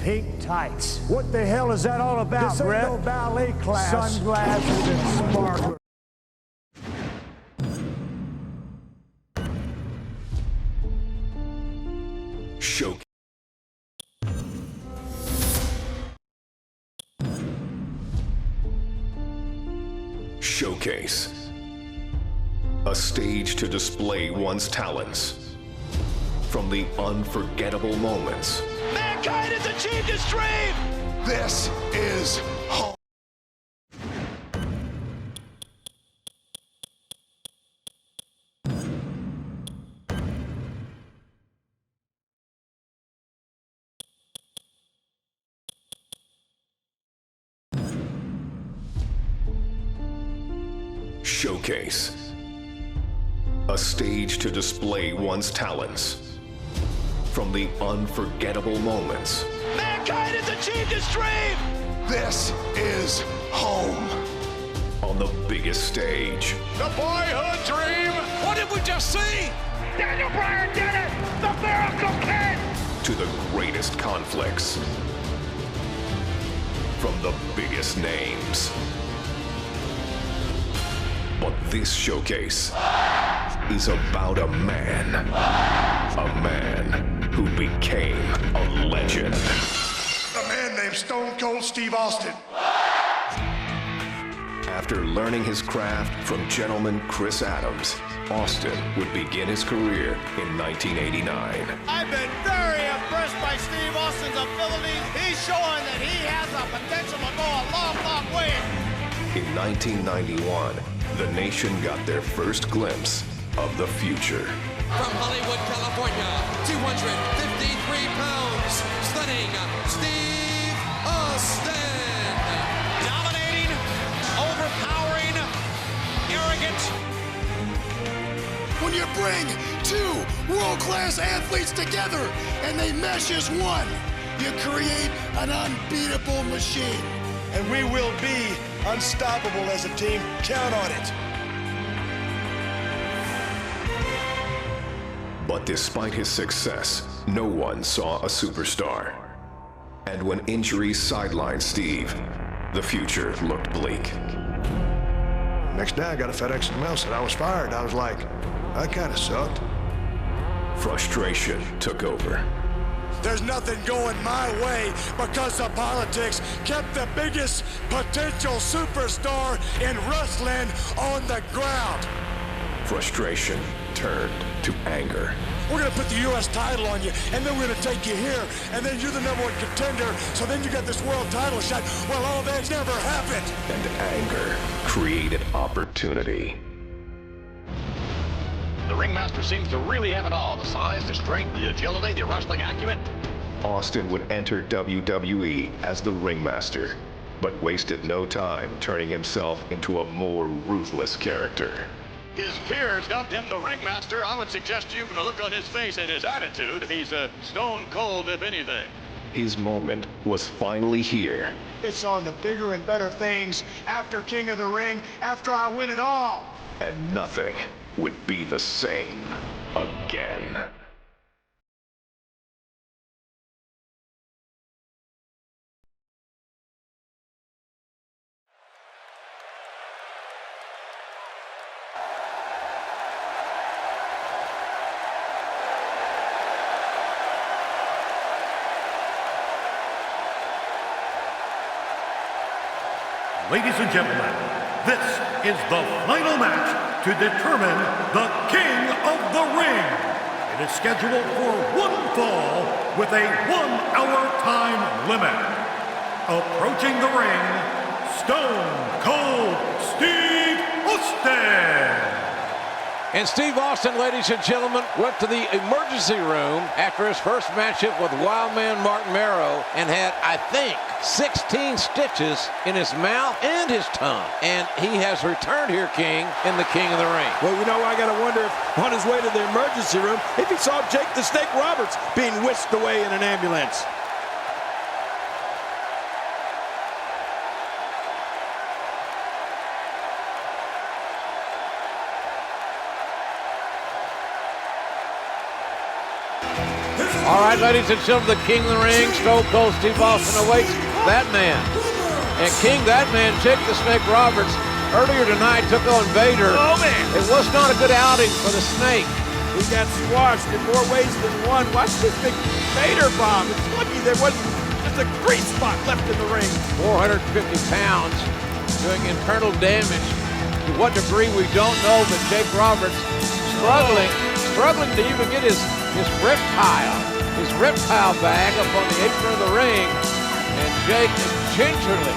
pink tights. What the hell is that all about, this Brett? This ain't no ballet class. Sunglasses and sparklers. Showcase. A stage to display one's talents. From the unforgettable moments. Mankind has achieved his dream! This is home. Showcase. A stage to display one's talents. From the unforgettable moments. Mankind has achieved his dream! This is home. On the biggest stage. The boyhood dream! What did we just see? Daniel Bryan did it! The Miracle Kid! To the greatest conflicts. From the biggest names. But this showcase is about a man. A man who became a legend. A man named Stone Cold Steve Austin. After learning his craft from gentleman Chris Adams, Austin would begin his career in 1989. I've been very impressed by Steve Austin's abilities. He's showing that he has the potential to go a long, long way. In 1991, the nation got their first glimpse of the future. From Hollywood, California, 253 pounds, stunning Steve Austin. Dominating, overpowering, arrogant. When you bring two world-class athletes together and they mesh as one, you create an unbeatable machine. And we will be unstoppable as a team. Count on it. But despite his success, no one saw a superstar. And when injuries sidelined Steve, the future looked bleak. Next day, I got a FedEx email, said I was fired. I was like, that kind of sucked. Frustration took over. There's nothing going my way because the politics kept the biggest potential superstar in wrestling on the ground. Frustration turned to anger. We're going to put the U.S. title on you, and then we're going to take you here, and then you're the #1 contender, so then you got this world title shot. Well, all that's never happened. And anger created opportunity. The ringmaster seems to really have it all. The size, the strength, the agility, the wrestling acumen. Austin would enter WWE as the ringmaster, but wasted no time turning himself into a more ruthless character. His peers dubbed him the ringmaster. I would suggest to you from the look on his face and his attitude, he's stone cold if anything. His moment was finally here. It's on the bigger and better things after King of the Ring, after I win it all. And nothing would be the same again. Ladies and gentlemen, this is the final match to determine the King of the Ring. It is scheduled for one fall with a 1-hour time limit. Approaching the ring, Stone Cold Steve Austin. And Steve Austin, ladies and gentlemen, went to the emergency room after his first matchup with Wildman Martin Marrow and had, I think, 16 stitches in his mouth and his tongue. And he has returned here, King, in the King of the Ring. Well, you know, I got to wonder if on his way to the emergency room, if he saw Jake the Snake Roberts being whisked away in an ambulance. This is All right, ladies and gentlemen, the King of the Ring, Stone Cold Steve Austin awaits that man. And King, that man, Jake the Snake Roberts, earlier tonight took on Vader. Oh, man. It was not a good outing for the Snake. He got squashed in more ways than one. Watch this big Vader bomb. It's lucky there wasn't just a grease spot left in the ring. 450 pounds doing internal damage. To what degree, we don't know, but Jake Roberts struggling to even get his reptile bag up on the apron of the ring. And Jake is gingerly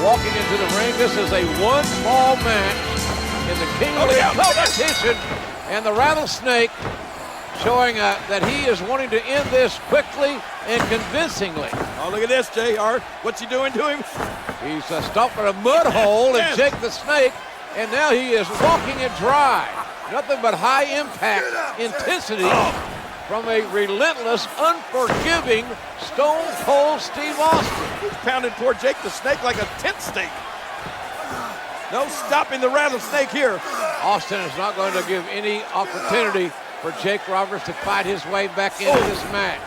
walking into the ring. This is a one-fall match in the King of the Ring competition. And the Rattlesnake showing that he is wanting to end this quickly and convincingly. Oh, look at this, JR. What's he doing to him? He's stomping a mud hole in Jake the Snake, and now he is walking it dry. Nothing but high impact intensity from a relentless, unforgiving Stone Cold Steve Austin. He's pounding poor Jake the Snake like a tent stake. No stopping the Rattlesnake here. Austin is not going to give any opportunity for Jake Roberts to fight his way back into this match.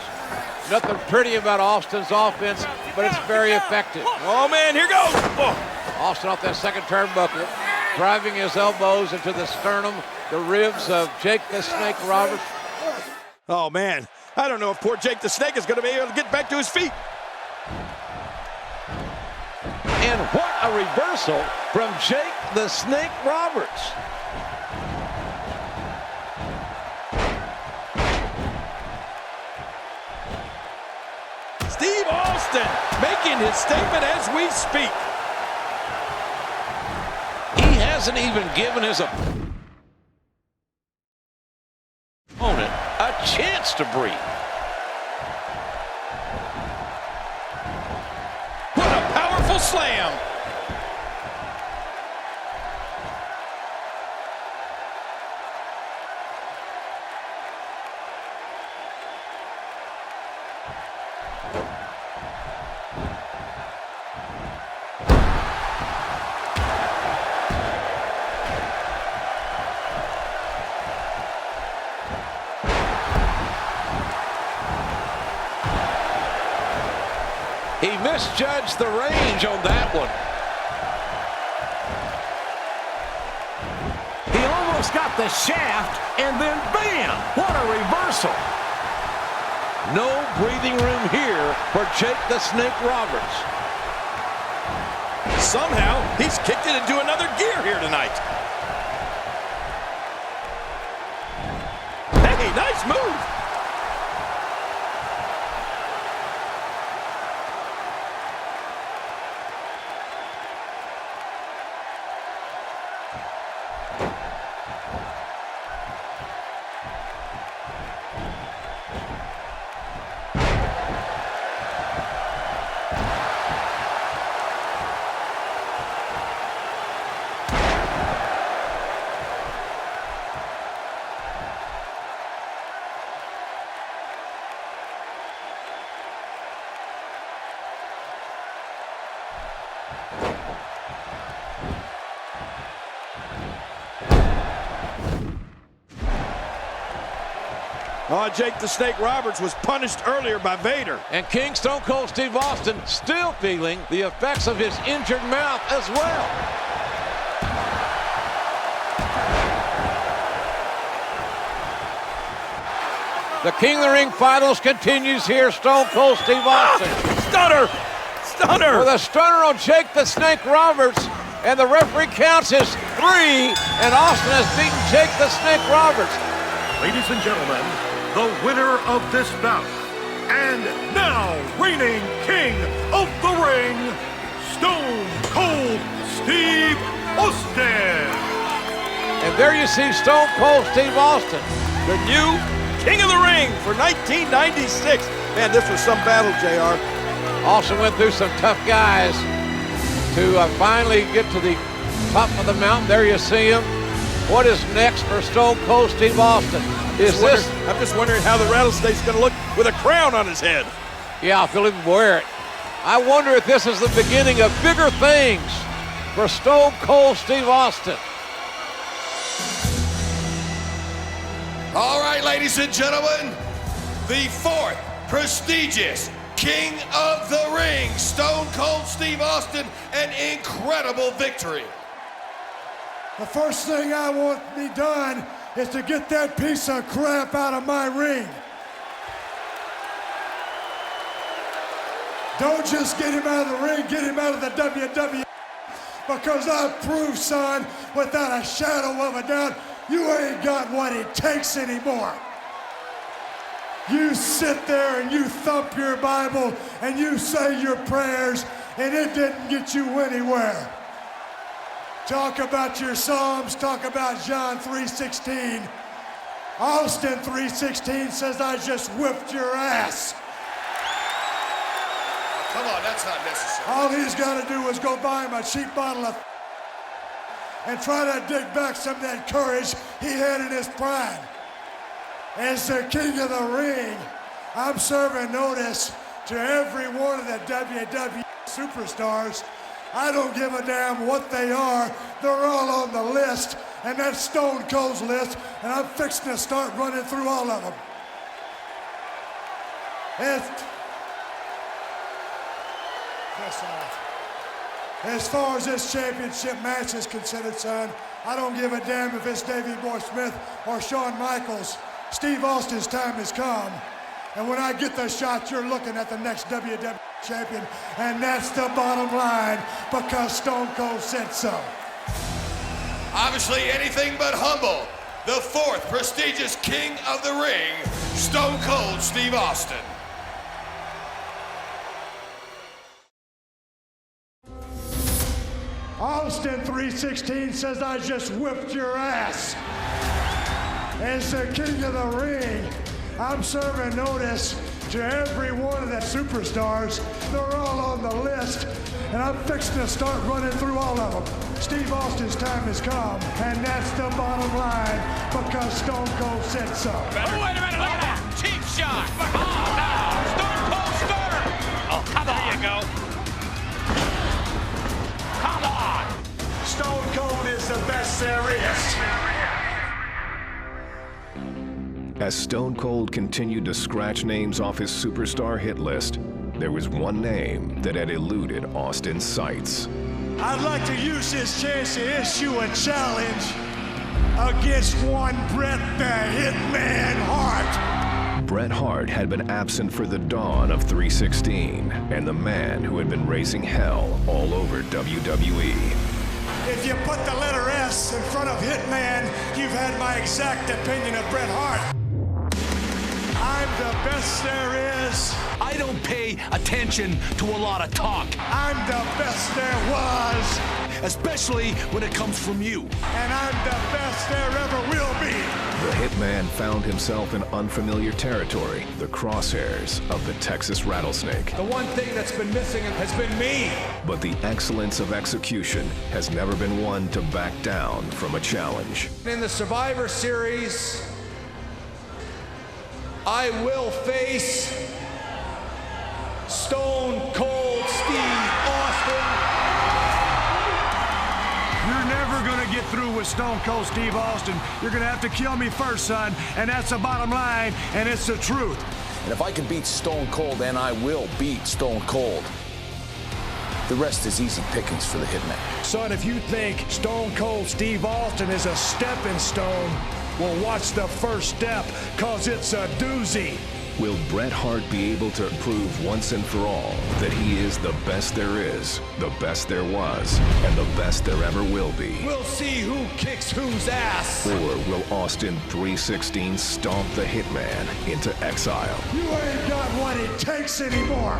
Nothing pretty about Austin's offense, but it's very effective. Oh, man, here goes. Oh. Austin off that second turnbuckle, driving his elbows into the sternum, the ribs of Jake the Snake Roberts. Oh, man, I don't know if poor Jake the Snake is going to be able to get back to his feet. And what a reversal from Jake the Snake Roberts. Steve Austin making his statement as we speak. He hasn't even given his opponent a chance to breathe. What a powerful slam. He misjudged the range on that one. He almost got the shaft, and then bam! What a reversal. No breathing room here for Jake the Snake Roberts. Somehow, he's kicked it into another gear here tonight. Hey, nice move. Oh, Jake the Snake Roberts was punished earlier by Vader. And King Stone Cold Steve Austin still feeling the effects of his injured mouth as well. The King of the Ring finals continues here. Stone Cold Steve Austin. Stunner! Stunner! With a stunner on Jake the Snake Roberts. And the referee counts his 3. And Austin has beaten Jake the Snake Roberts. Ladies and gentlemen, the winner of this bout, and now reigning King of the Ring, Stone Cold Steve Austin. And there you see Stone Cold Steve Austin, the new King of the Ring for 1996. Man, this was some battle, JR. Austin went through some tough guys to finally get to the top of the mountain. There you see him. What is next for Stone Cold Steve Austin? I'm just wondering how the Rattlesnake's going to look with a crown on his head. Yeah, if he'll even wear it. I wonder if this is the beginning of bigger things for Stone Cold Steve Austin. All right, ladies and gentlemen, the fourth prestigious King of the Ring, Stone Cold Steve Austin, an incredible victory. The first thing I want to be done is to get that piece of crap out of my ring. Don't just get him out of the ring, get him out of the WWE. Because I've proved, son, without a shadow of a doubt, you ain't got what it takes anymore. You sit there and you thump your Bible and you say your prayers, and it didn't get you anywhere. Talk about your Psalms, talk about John 3:16. Austin 3:16 says, I just whipped your ass. Come on, that's not necessary. All he's got to do is go buy him a cheap bottle of and try to dig back some of that courage he had in his prime. As the King of the Ring, I'm serving notice to every one of the WWE superstars. I don't give a damn what they are. They're all on the list, and that's Stone Cold's list, and I'm fixing to start running through all of them. As far as this championship match is considered, son, I don't give a damn if it's Davey Boy Smith or Shawn Michaels. Steve Austin's time has come. And when I get the shot, you're looking at the next WWE champion. And that's the bottom line, because Stone Cold said so. Obviously anything but humble. The fourth prestigious King of the Ring, Stone Cold Steve Austin. Austin 3:16 says, I just whipped your ass. As the King of the Ring, I'm serving notice to every one of the superstars. They're all on the list, and I'm fixing to start running through all of them. Steve Austin's time has come, and that's the bottom line, because Stone Cold said so. Oh, wait a minute, look at that. Cheap shot. Oh, no. Stone Cold Stunner. Oh, come on. There you go. Come on. Stone Cold is the best there is. As Stone Cold continued to scratch names off his superstar hit list, there was one name that had eluded Austin's sights. I'd like to use this chance to issue a challenge against one Bret the Hitman Hart. Bret Hart had been absent for the dawn of 316, and the man who had been raising hell all over WWE. If you put the letter S in front of Hitman, you've had my exact opinion of Bret Hart. I'm the best there is. I don't pay attention to a lot of talk. I'm the best there was. Especially when it comes from you. And I'm the best there ever will be. The Hitman found himself in unfamiliar territory, the crosshairs of the Texas Rattlesnake. The one thing that's been missing has been me. But the excellence of execution has never been one to back down from a challenge. In the Survivor Series, I will face Stone Cold Steve Austin. You're never gonna get through with Stone Cold Steve Austin. You're gonna have to kill me first, son, and that's the bottom line, and it's the truth. And if I can beat Stone Cold, then I will beat Stone Cold. The rest is easy pickings for the Hitman. Son, if you think Stone Cold Steve Austin is a stepping stone, well, watch the first step, cause it's a doozy. Will Bret Hart be able to prove once and for all that he is the best there is, the best there was, and the best there ever will be? We'll see who kicks whose ass. Or will Austin 316 stomp the Hitman into exile? You ain't got what it takes anymore.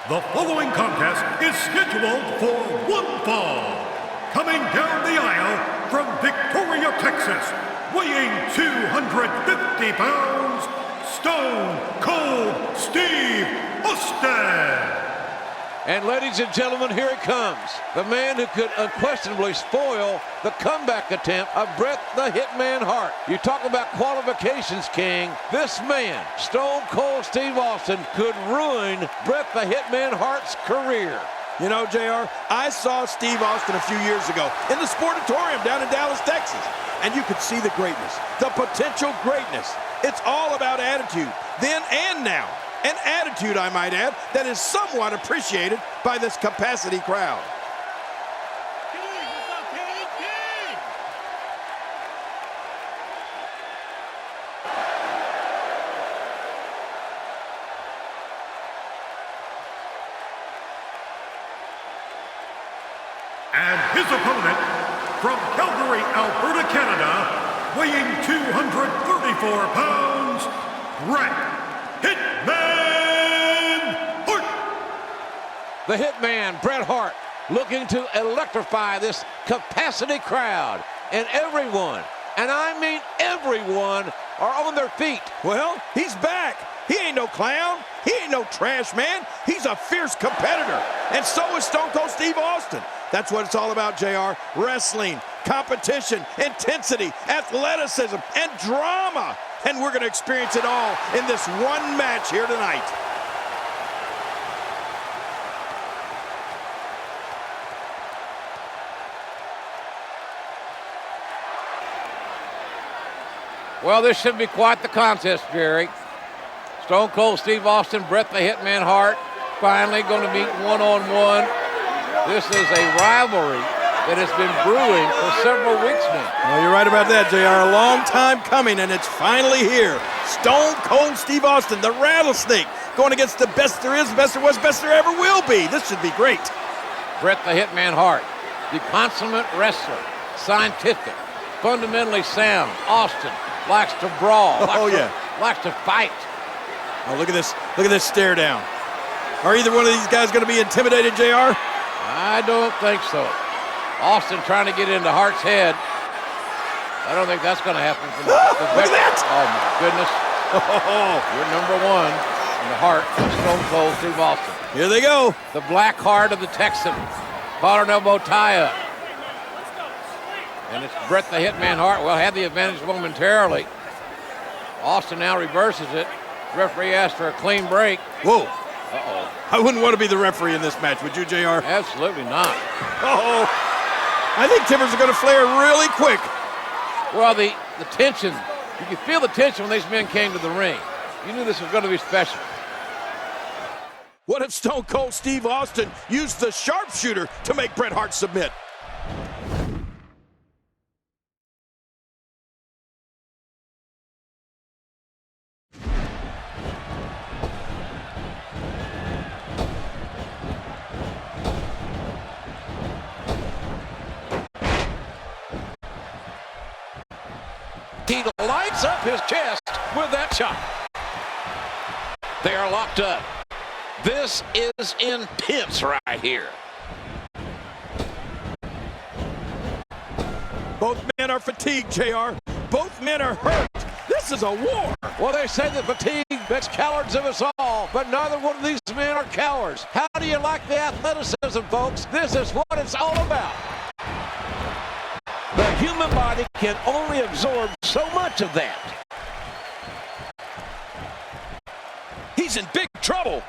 The following contest is scheduled for one fall. Coming down the aisle from Victoria, Texas, weighing 250 pounds, Stone Cold Steve Austin. And ladies and gentlemen, here it comes. The man who could unquestionably spoil the comeback attempt of Bret the Hitman Hart. You talk about qualifications, King. This man, Stone Cold Steve Austin, could ruin Bret the Hitman Hart's career. You know, JR, I saw Steve Austin a few years ago in the Sportatorium down in Dallas, Texas. And you could see the greatness, the potential greatness. It's all about attitude, then and now. An attitude, I might add, that is somewhat appreciated by this capacity crowd. And his opponent, from Calgary, Alberta, Canada, weighing 234 pounds, Bret Hitman Hart. The Hitman, Bret Hart, looking to electrify this capacity crowd. And everyone, and I mean everyone, are on their feet. Well, he's back. He ain't no clown. He ain't no trash man. He's a fierce competitor. And so is Stone Cold Steve Austin. That's what it's all about, JR. Wrestling, competition, intensity, athleticism, and drama. And we're going to experience it all in this one match here tonight. Well, this should be quite the contest, Jerry. Stone Cold Steve Austin, Bret the Hitman Hart, finally going to meet one-on-one. This is a rivalry that has been brewing for several weeks now. Well, you're right about that, JR. A long time coming, and it's finally here. Stone Cold Steve Austin, the Rattlesnake, going against the best there is, best there was, best there ever will be. This should be great. Bret the Hitman Hart, the consummate wrestler, scientific, fundamentally sound. Austin likes to brawl, likes to fight. Oh, look at this stare down. Are either one of these guys going to be intimidated, JR? I don't think so. Austin trying to get into Hart's head. I don't think that's going to happen. Look at that! Oh, my goodness. You're number one in the heart of Stone Cold Steve Austin. Here they go. The black heart of the Texan. Collar and elbow tie-up. And it's Bret the Hitman Hart. Well, had the advantage momentarily. Austin now reverses it. Referee asked for a clean break. Whoa. Uh-oh. I wouldn't want to be the referee in this match, would you, JR? Absolutely not. Uh-oh. I think timbers are going to flare really quick. Well, the tension, you could feel the tension when these men came to the ring. You knew this was going to be special. What if Stone Cold Steve Austin used the sharpshooter to make Bret Hart submit? He lights up his chest with that shot. They are locked up. This is intense right here. Both men are fatigued, JR. Both men are hurt. This is a war. Well, they say that fatigue makes cowards of us all, but neither one of these men are cowards. How do you like the athleticism, folks? This is what it's all about. The human body can only absorb so much of that. He's in big trouble.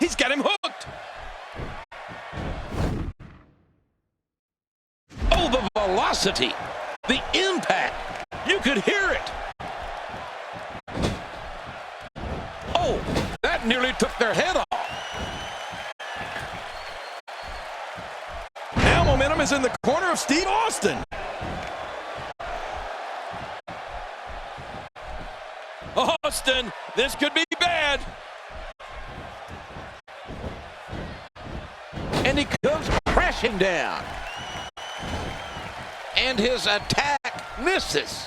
He's got him hooked. Oh, the velocity, the impact. You could hear it. Oh, that nearly took their head off. Now momentum is in the corner of Steve Austin. Austin, this could be bad. And he comes crashing down. And his attack misses.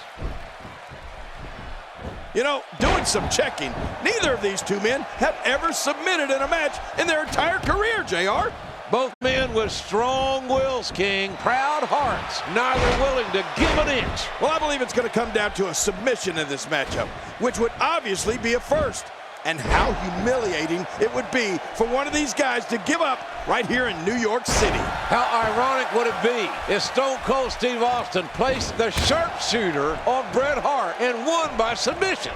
You know, doing some checking, neither of these two men have ever submitted in a match in their entire career, JR. Both men with strong wills, King, proud hearts, neither willing to give an inch. Well, I believe it's going to come down to a submission in this matchup, which would obviously be a first. and how humiliating it would be for one of these guys to give up right here in New York City. How ironic would it be if Stone Cold Steve Austin placed the sharpshooter on Bret Hart and won by submission?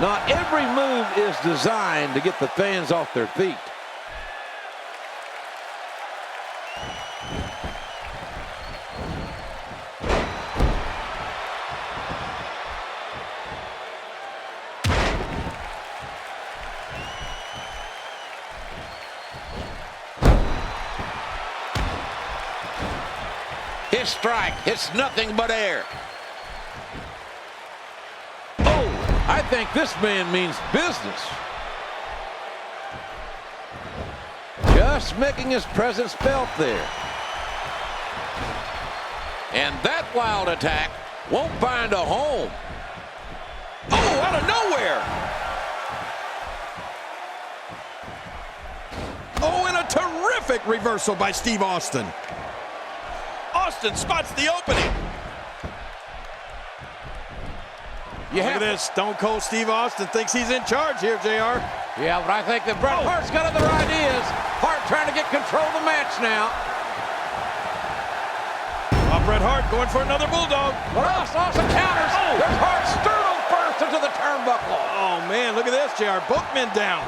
Not every move is designed to get the fans off their feet. His strike hits nothing but air. Oh, I think this man means business. Just making his presence felt there. And that wild attack won't find a home. Oh, out of nowhere. Oh, and a terrific reversal by Steve Austin. Austin spots the opening. Look at this. Stone Cold Steve Austin thinks he's in charge here, JR. Yeah, but I think that Bret Hart's got other ideas. Hart trying to get control of the match now. Bret Hart going for another bulldog. But Austin counters. Oh. There's Hart sternum first into the turnbuckle. Oh, man, look at this, JR. Both men down.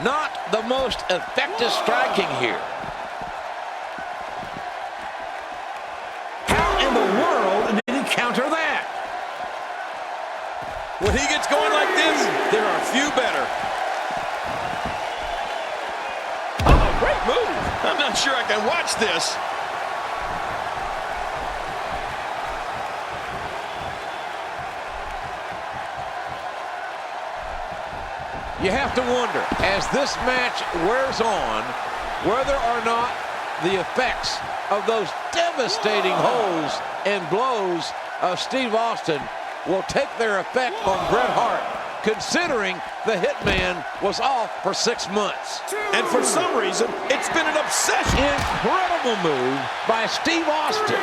Not the most effective striking here. How in the world did he counter that? When he gets going like this, there are few better. Oh, great move. I'm not sure I can watch this. You have to wonder, as this match wears on, whether or not the effects of those devastating holds and blows of Steve Austin will take their effect on Bret Hart, considering the Hitman was off for 6 months. And for some reason, it's been an obsession. Incredible move by Steve Austin.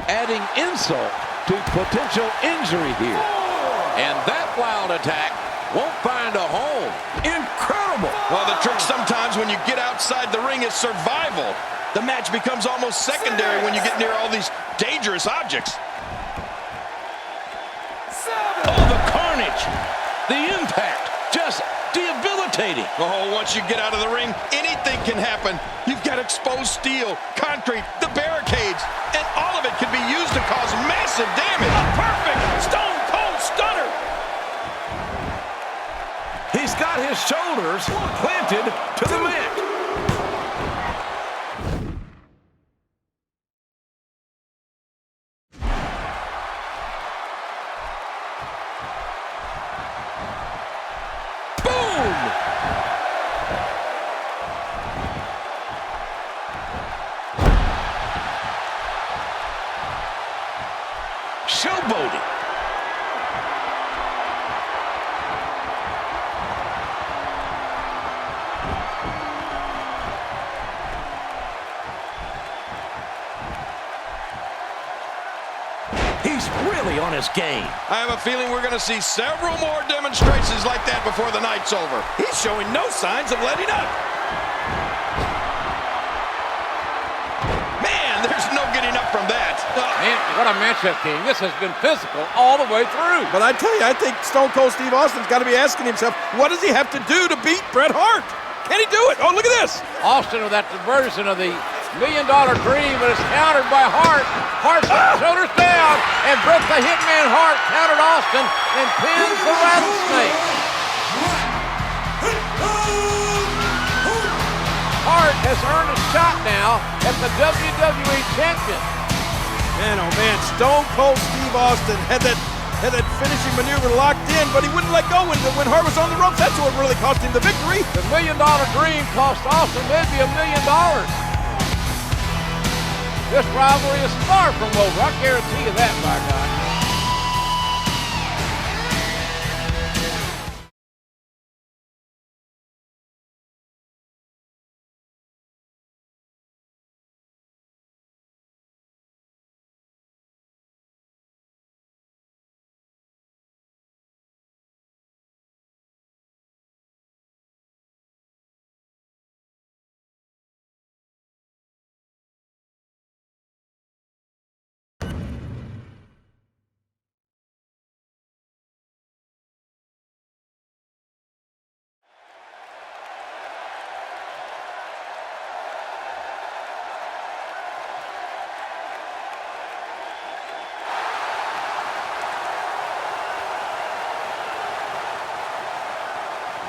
Adding insult to potential injury here. And that wild attack won't find a home. Incredible. Well, the trick sometimes when you get outside the ring is survival. The match becomes almost secondary when you get near all these dangerous objects. Oh, the carnage. The impact. Just debilitating. Oh, once you get out of the ring, anything can happen. You've got exposed steel, concrete, the barricades, and all of it can be used to cause massive damage. A perfect Stone Cold Stunner. He's got his shoulders planted to the mat. Showboating. He's really on his game. I have a feeling we're going to see several more demonstrations like that before the night's over. He's showing no signs of letting up. Man, there's no getting up from that. Man, what a matchup, King. This has been physical all the way through. But I tell you, I think Stone Cold Steve Austin's got to be asking himself, what does he have to do to beat Bret Hart? Can he do it? Oh, look at this. Austin with that version of the $1 Million Dream, but it's countered by Hart. Hart shoulders down, and Bret the Hitman Hart countered Austin and pins the Rattlesnake. Hart has earned a shot now at the WWE Champion. Man, oh man, Stone Cold Steve Austin had that had that finishing maneuver locked in, but he wouldn't let go when Hart was on the ropes. That's what really cost him the victory. The $1 million dream cost Austin maybe $1 million. This rivalry is far from over. I guarantee you that, by God.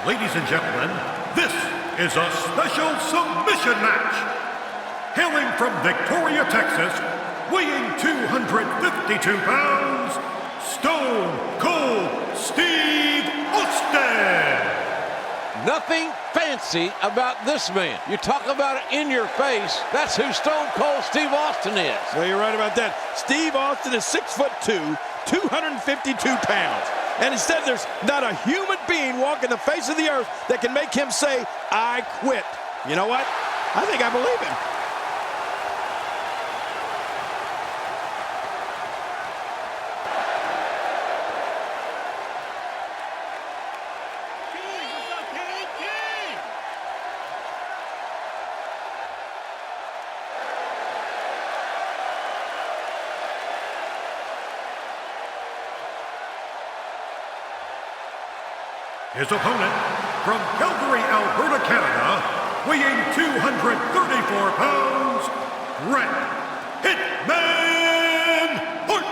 Ladies and gentlemen, this is a special submission match. Hailing from Victoria, Texas, weighing 252 pounds, Stone Cold Steve Austin. Nothing fancy about this man. You talk about it in your face, that's who Stone Cold Steve Austin is. Well, you're right about that. Steve Austin is 6'2", 252 pounds. And instead, there's not a human being walking the face of the earth that can make him say, I quit. You know what? I think I believe him. His opponent, from Calgary, Alberta, Canada, weighing 234 pounds, Bret Hitman Hart.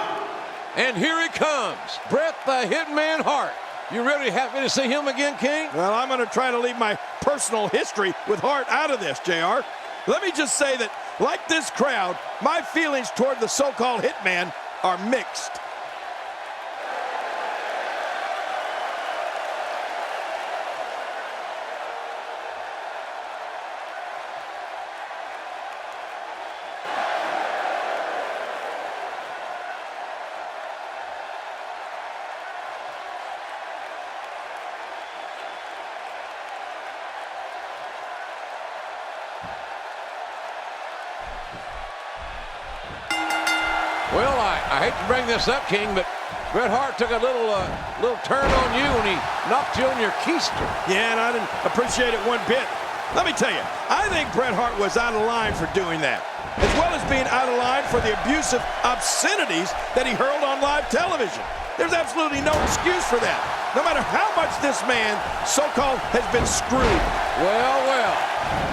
And here he comes, Bret the Hitman Hart. You really happy to see him again, King? Well, I'm going to try to leave my personal history with Hart out of this, JR. Let me just say that, like this crowd, my feelings toward the so-called Hitman are mixed. Well, I hate to bring this up, King, but Bret Hart took a little turn on you when he knocked you on your keister. Yeah, and I didn't appreciate it one bit. Let me tell you, I think Bret Hart was out of line for doing that, as well as being out of line for the abusive obscenities that he hurled on live television. There's absolutely no excuse for that, no matter how much this man, so-called, has been screwed. Well,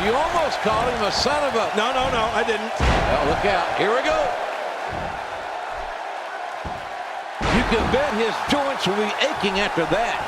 you almost called him a son of a... No, I didn't. Well, look out. Here we go. You can bet his joints will be aching after that.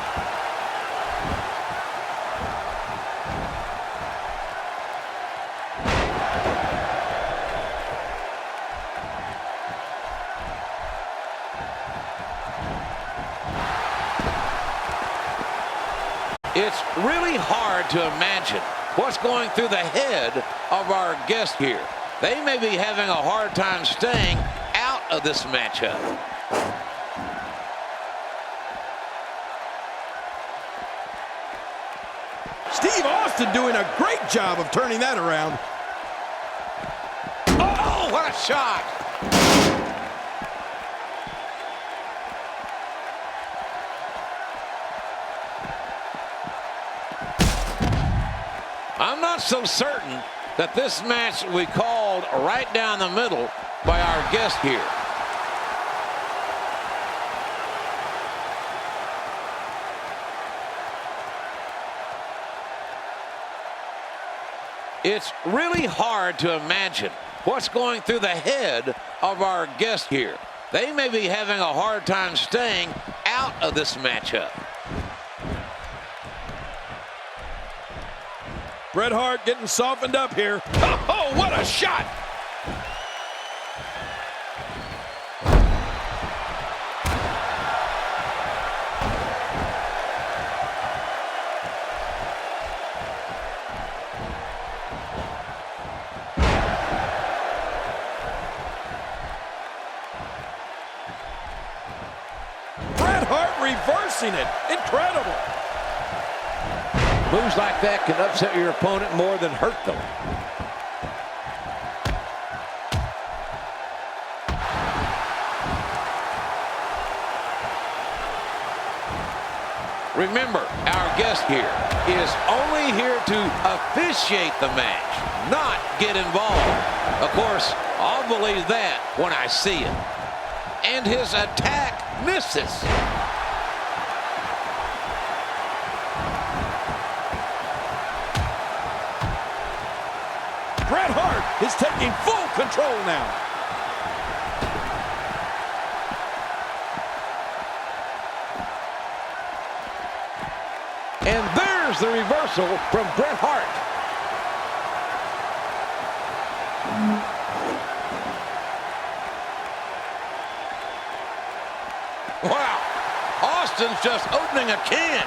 It's really hard to imagine what's going through the head of our guest here. They may be having a hard time staying out of this matchup. Steve Austin doing a great job of turning that around. Oh, what a shot! I'm not so certain that this match will be called right down the middle by our guest here. It's really hard to imagine what's going through the head of our guest here. They may be having a hard time staying out of this matchup. Bret Hart getting softened up here. Oh, what a shot! reversing it. Incredible. Moves like that can upset your opponent more than hurt them. Remember, our guest here is only here to officiate the match, not get involved. Of course, I'll believe that when I see it. And his attack misses. Bret Hart is taking full control now. And there's the reversal from Bret Hart. Wow, Austin's just opening a can.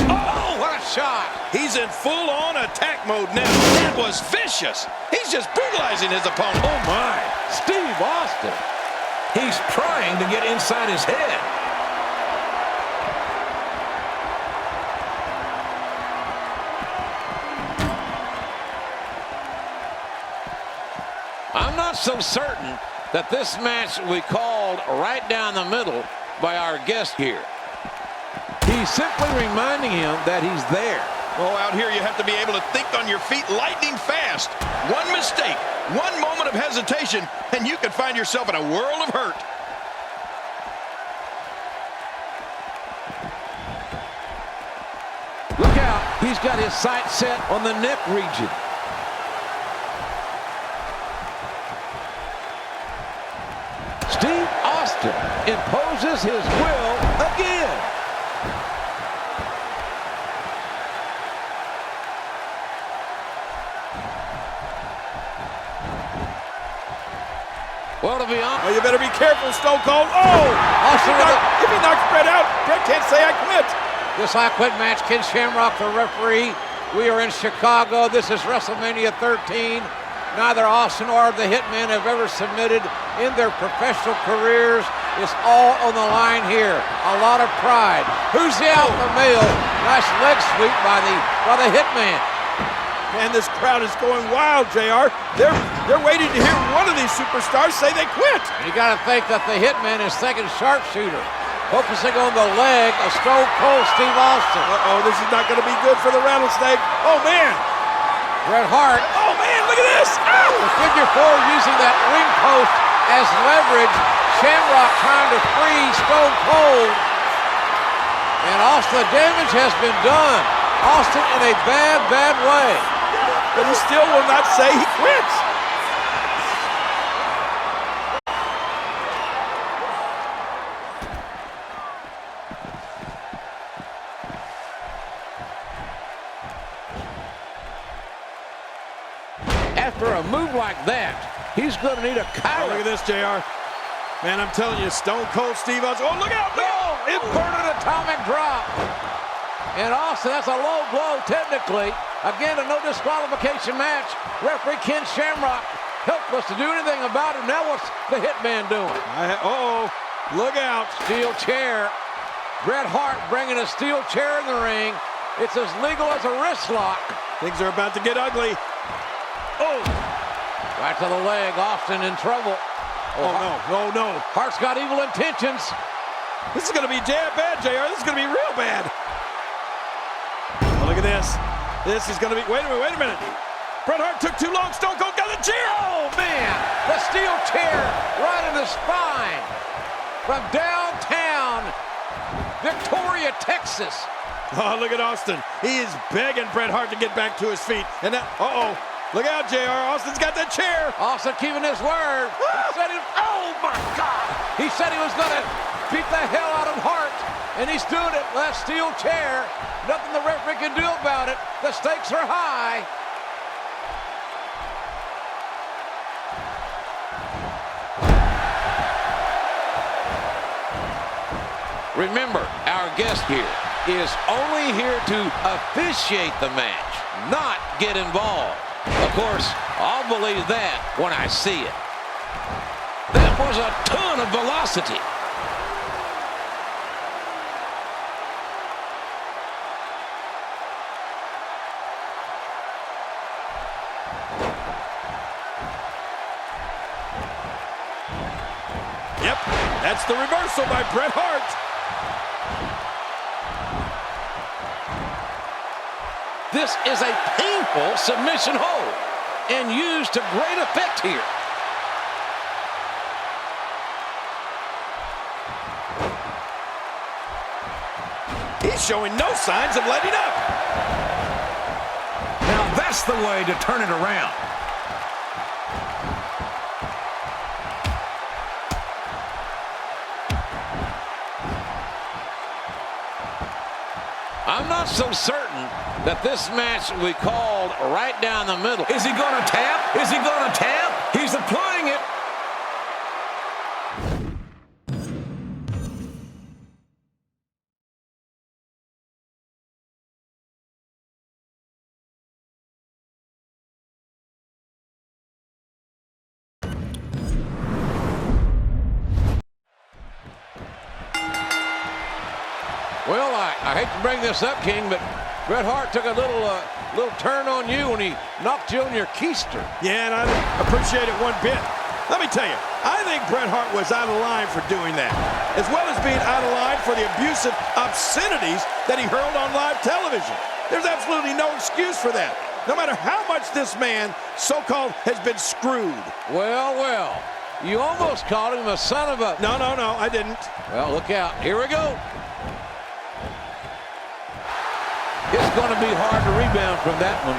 Oh, what a shot. He's in full-on attack mode now. That was vicious. He's just brutalizing his opponent. Oh, my. Steve Austin. He's trying to get inside his head. I'm not so certain that this match will be called right down the middle by our guest here. He's simply reminding him that he's there. Oh, out here you have to be able to think on your feet lightning fast. One mistake, one moment of hesitation, and you can find yourself in a world of hurt. Look out, he's got his sights set on the neck region. Steve Austin imposes his will again. Well, to be honest, Oh, you better be careful, Stone Cold. Oh! Austin If he knocks Bret out, Bret can't say I quit. this I Quit match, Ken Shamrock, the referee. We are in Chicago. This is WrestleMania 13. Neither Austin or the Hitman have ever submitted in their professional careers. It's all on the line here. A lot of pride. Who's the alpha male? Nice leg sweep by the Hitman. Man, this crowd is going wild, JR. They're waiting to hear one of these superstars say they quit. You got to think that the Hitman is thinking sharpshooter, focusing on the leg of Stone Cold Steve Austin. Uh-oh, this is not going to be good for the Rattlesnake. Oh, man. Bret Hart. Oh, man, look at this. Ow! The figure four using that ring post as leverage. Shamrock trying to free Stone Cold. And Austin, the damage has been done. Austin in a bad, bad way. But he still will not say he quits. After a move like that, he's going to need a Oh, counter. look at this, JR. Man, I'm telling you, Stone Cold Steve Austin. Oh, look out! Oh, inverted atomic drop. And Austin, that's a low blow technically. Again, a no disqualification match. Referee Ken Shamrock helpless to do anything about it. Now what's the Hitman doing? Uh-oh, look out. Steel chair. Bret Hart bringing a steel chair in the ring. It's as legal as a wrist lock. Things are about to get ugly. Oh! Right to the leg. Austin in trouble. Oh, no. Hart's got evil intentions. This is going to be damn bad, JR. This is going to be real bad. Oh, look at this. This is going to be... Wait a minute. Bret Hart took too long. Stone Cold got the chair. Oh, man. The steel chair right in the spine. From downtown Victoria, Texas. Oh, look at Austin. He is begging Bret Hart to get back to his feet. And now... Uh-oh. Look out, JR. Austin's got that chair. Austin keeping his word. He said oh, my God. He said he was going to beat the hell out of Hart. And he's doing it with that steel chair. Nothing the referee can do about it. The stakes are high. Remember, our guest here is only here to officiate the match, not get involved. Of course, I'll believe that when I see it. That was a ton of velocity. Yep, that's the reversal by Bret Hart. This is a painful submission hold and used to great effect here. He's showing no signs of letting up. Now that's the way to turn it around. I'm not so certain that this match will be called right down the middle. Is he going to tap? Is he going to tap? He's applying it. Well, I hate to bring this up, King, but Bret Hart took a little turn on you when he knocked you on your keister. Yeah, and I appreciate it one bit. Let me tell you, I think Bret Hart was out of line for doing that, as well as being out of line for the abusive obscenities that he hurled on live television. There's absolutely no excuse for that, no matter how much this man, so-called, has been screwed. Well, well, you almost called him a son of a... No, I didn't. Well, look out. Here we go. It's going to be hard to rebound from that one.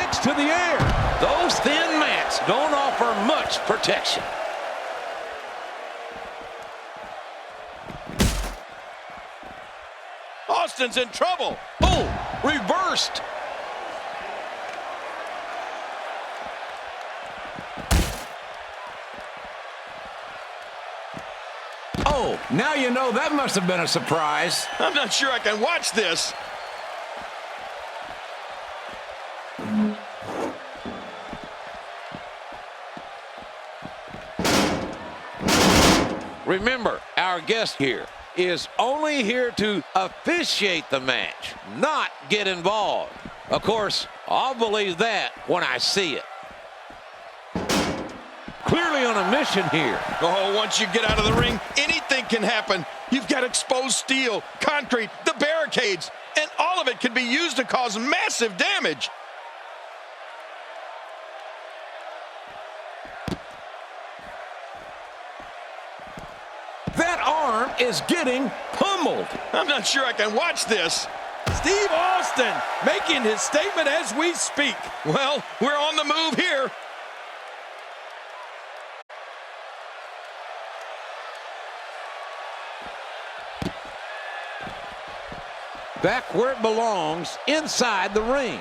Takes to the air. Those thin mats don't offer much protection. Austin's in trouble. Oh, reversed. Oh, now you know that must have been a surprise. I'm not sure I can watch this. Remember, our guest here is only here to officiate the match, not get involved. Of course, I'll believe that when I see it. Clearly on a mission here. Oh, once you get out of the ring, anything can happen. You've got exposed steel, concrete, the barricades, and all of it can be used to cause massive damage. That arm is getting pummeled. I'm not sure I can watch this. Steve Austin making his statement as we speak. Well, we're on the move here. Back where it belongs, inside the ring.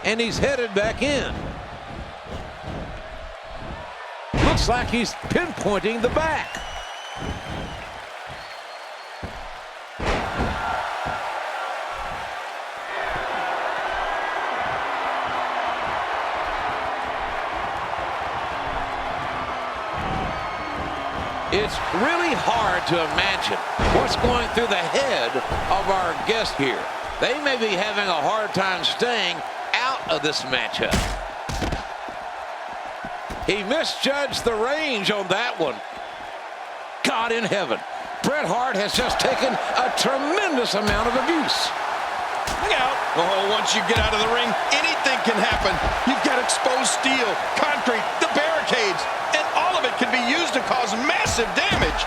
And he's headed back in. Looks like he's pinpointing the back. It's really hard to imagine what's going through the head of our guest here. They may be having a hard time staying out of this matchup. He misjudged the range on that one. God in heaven. Bret Hart has just taken a tremendous amount of abuse. Look out. Oh, once you get out of the ring, anything can happen. You've got exposed steel, concrete, the barricades, and all of it can be used to cause massive damage.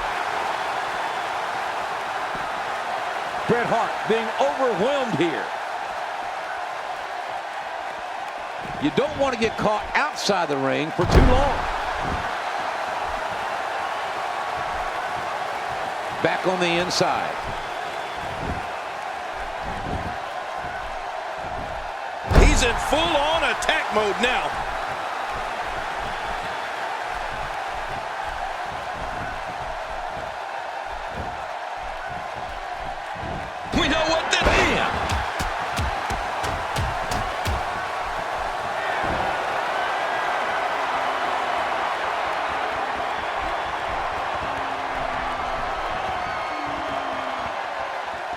Bret Hart being overwhelmed here. You don't want to get caught outside the ring for too long. Back on the inside. He's in full-on attack mode now. We know what that... Bam!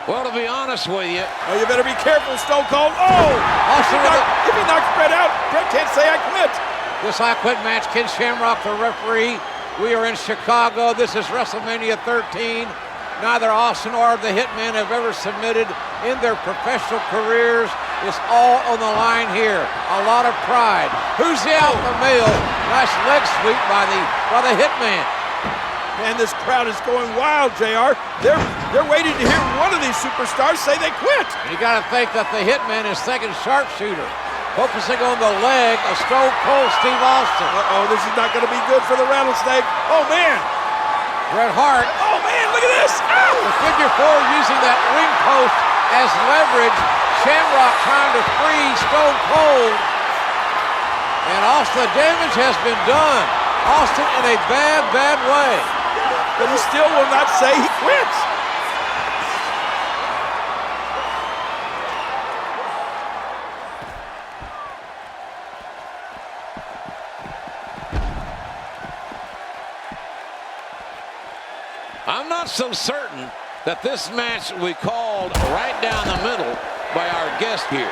Well, to be honest, honest with you. Oh, you better be careful, Stone Cold. Oh! If he knocks Bret out, Bret can't say I quit. This I Quit match, Ken Shamrock, the referee. We are in Chicago. This is WrestleMania 13. Neither Austin or the Hitman have ever submitted in their professional careers. It's all on the line here. A lot of pride. Who's the alpha male? Nice leg sweep by the Hitman. Man, this crowd is going wild, JR. They're waiting to hear one of these superstars say they quit. And you got to think that the Hitman is thinking sharpshooter, focusing on the leg of Stone Cold Steve Austin. Uh-oh, this is not going to be good for the Rattlesnake. Oh, man. Bret Hart. Oh, man, look at this. Ow! The figure four using that ring post as leverage. Shamrock trying to free Stone Cold. And Austin, the damage has been done. Austin in a bad, bad way. But he still will not say he quits. I'm not so certain that this match will be called right down the middle by our guest here.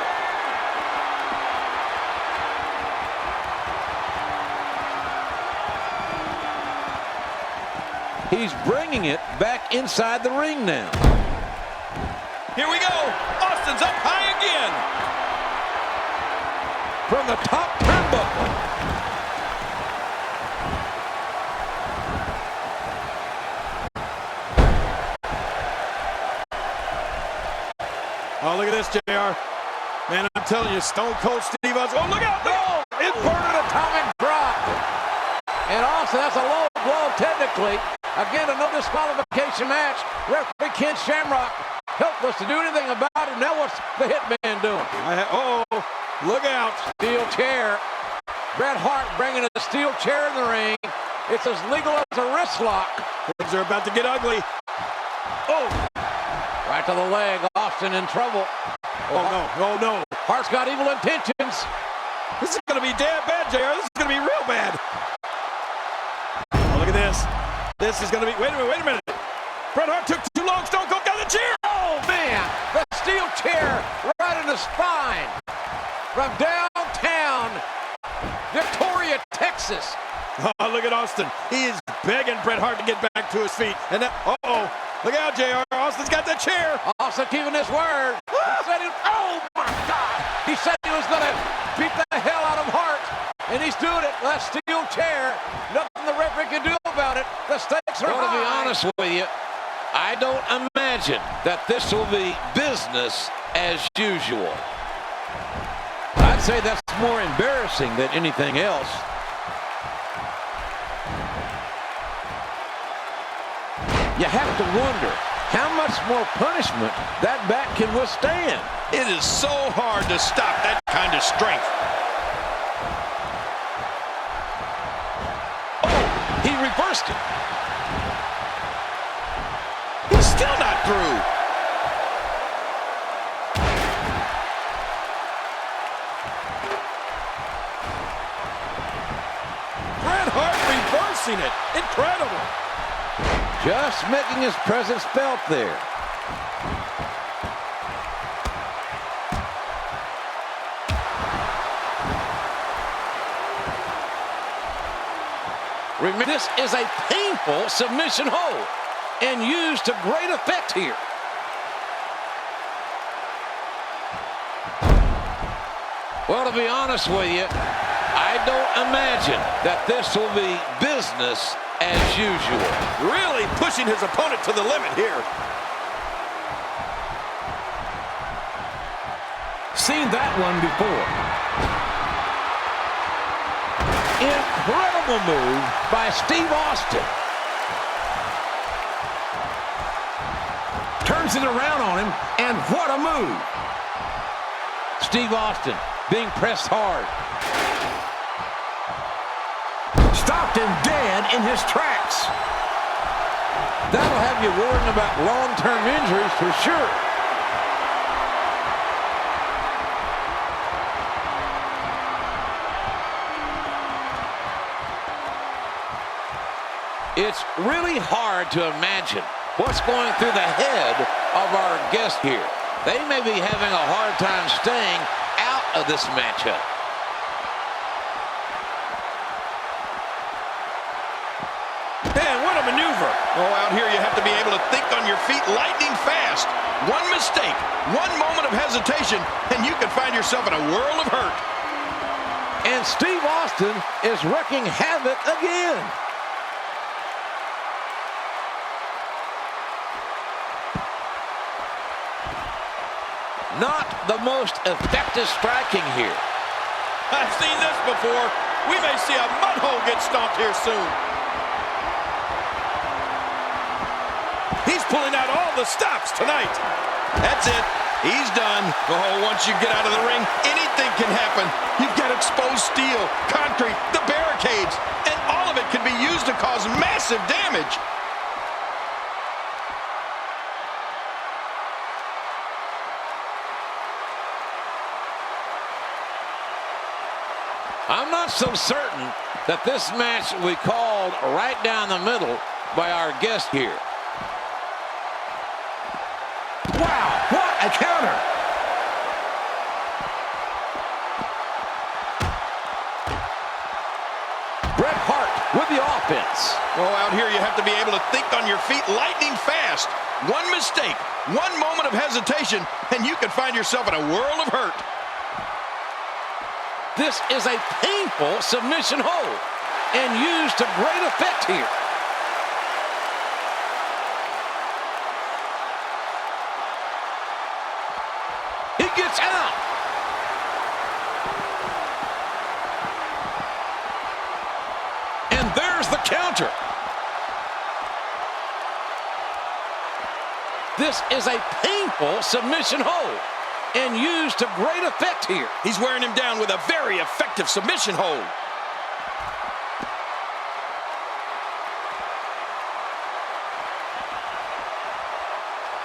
He's bringing it back inside the ring now. Here we go. Austin's up high again. From the top turnbuckle. Oh, look at this, JR. Man, I'm telling you, Stone Cold Steve Austin. Oh, look out. No! Inverted atomic drop. And Austin, that's a low blow technically. Again, a no disqualification match. Referee Ken Shamrock helpless to do anything about it. Now what's the Hitman doing? Look out. Steel chair. Bret Hart bringing a steel chair in the ring. It's as legal as a wrist lock. Things are about to get ugly. Oh. Right to the leg. Austin in trouble. Oh, no. Hart's got evil intentions. This is going to be damn bad, JR. This is going to be real bad. Oh, look at this. This is going to be... Wait a minute. Bret Hart took too long. Stone Cold got the chair. Oh, man. The steel chair right in the spine. From downtown Victoria, Texas. Oh, look at Austin. He is begging Bret Hart to get back to his feet. And now, look out, JR. Austin's got the chair. Austin keeping his word. Oh, my God. He said he was going to beat the hell out of Hart. And he's doing it. That steel chair. Nothing the referee can do about it. The stakes are high. To be honest with you, I don't imagine that this will be business as usual. I'd say that's more embarrassing than anything else. You have to wonder how much more punishment that back can withstand. It is so hard to stop that kind of strength. He reversed it. He's still not through. Bret Hart reversing it. Incredible. Just making his presence felt there. Remember, this is a painful submission hold and used to great effect here. Well, to be honest with you, I don't imagine that this will be business as usual. Really pushing his opponent to the limit here. Seen that one before. Incredible move by Steve Austin. Turns it around on him, and what a move. Steve Austin being pressed hard. Stopped him dead in his tracks. That'll have you worrying about long-term injuries for sure. It's really hard to imagine what's going through the head of our guest here. They may be having a hard time staying out of this matchup. Man, what a maneuver. Oh, out here you have to be able to think on your feet lightning fast. One mistake, one moment of hesitation, and you can find yourself in a world of hurt. And Steve Austin is wreaking havoc again. Not the most effective striking here. I've seen this before. We may see a mud hole get stomped here soon. He's pulling out all the stops tonight. That's it. He's done. Oh, once you get out of the ring, anything can happen. You've got exposed steel, concrete, the barricades, and all of it can be used to cause massive damage. I'm not so certain that this match will be called right down the middle by our guest here. Wow, what a counter! Bret Hart with the offense. Oh, out here you have to be able to think on your feet lightning fast. One mistake, one moment of hesitation, and you can find yourself in a world of hurt. This is a painful submission hold and used to great effect here. He gets out. And there's the counter. This is a painful submission hold and used to great effect here. He's wearing him down with a very effective submission hold.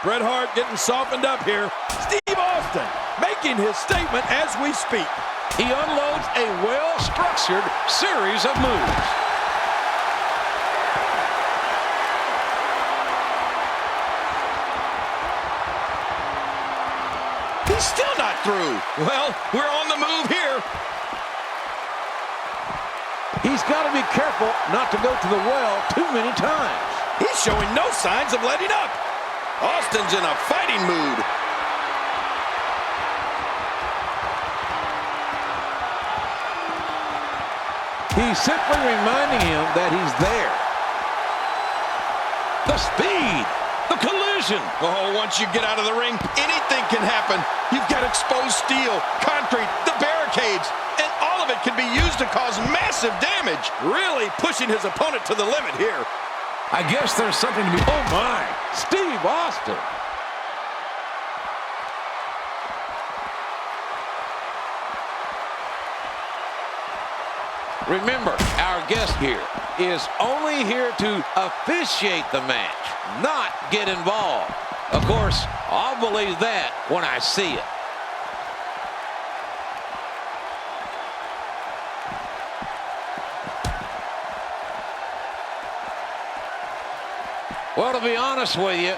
Bret Hart getting softened up here. Steve Austin making his statement as we speak. He unloads a well-structured series of moves. He's still not through. Well, we're on the move here. He's got to be careful not to go to the well too many times. He's showing no signs of letting up. Austin's in a fighting mood. He's simply reminding him that he's there. The speed, the collision. Oh, once you get out of the ring, anything can happen. You've got exposed steel, concrete, the barricades, and all of it can be used to cause massive damage. Really pushing his opponent to the limit here. I guess there's something to be... Oh, my. Steve Austin. Remember, our guest here is only here to officiate the match, not get involved. Of course, I'll believe that when I see it. Well, to be honest with you,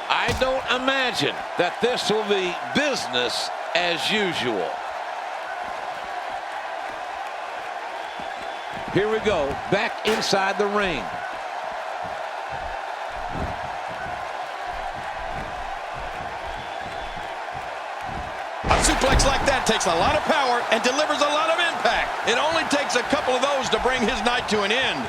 I don't imagine that this will be business as usual. Here we go, back inside the ring. A suplex like that takes a lot of power and delivers a lot of impact. It only takes a couple of those to bring his night to an end.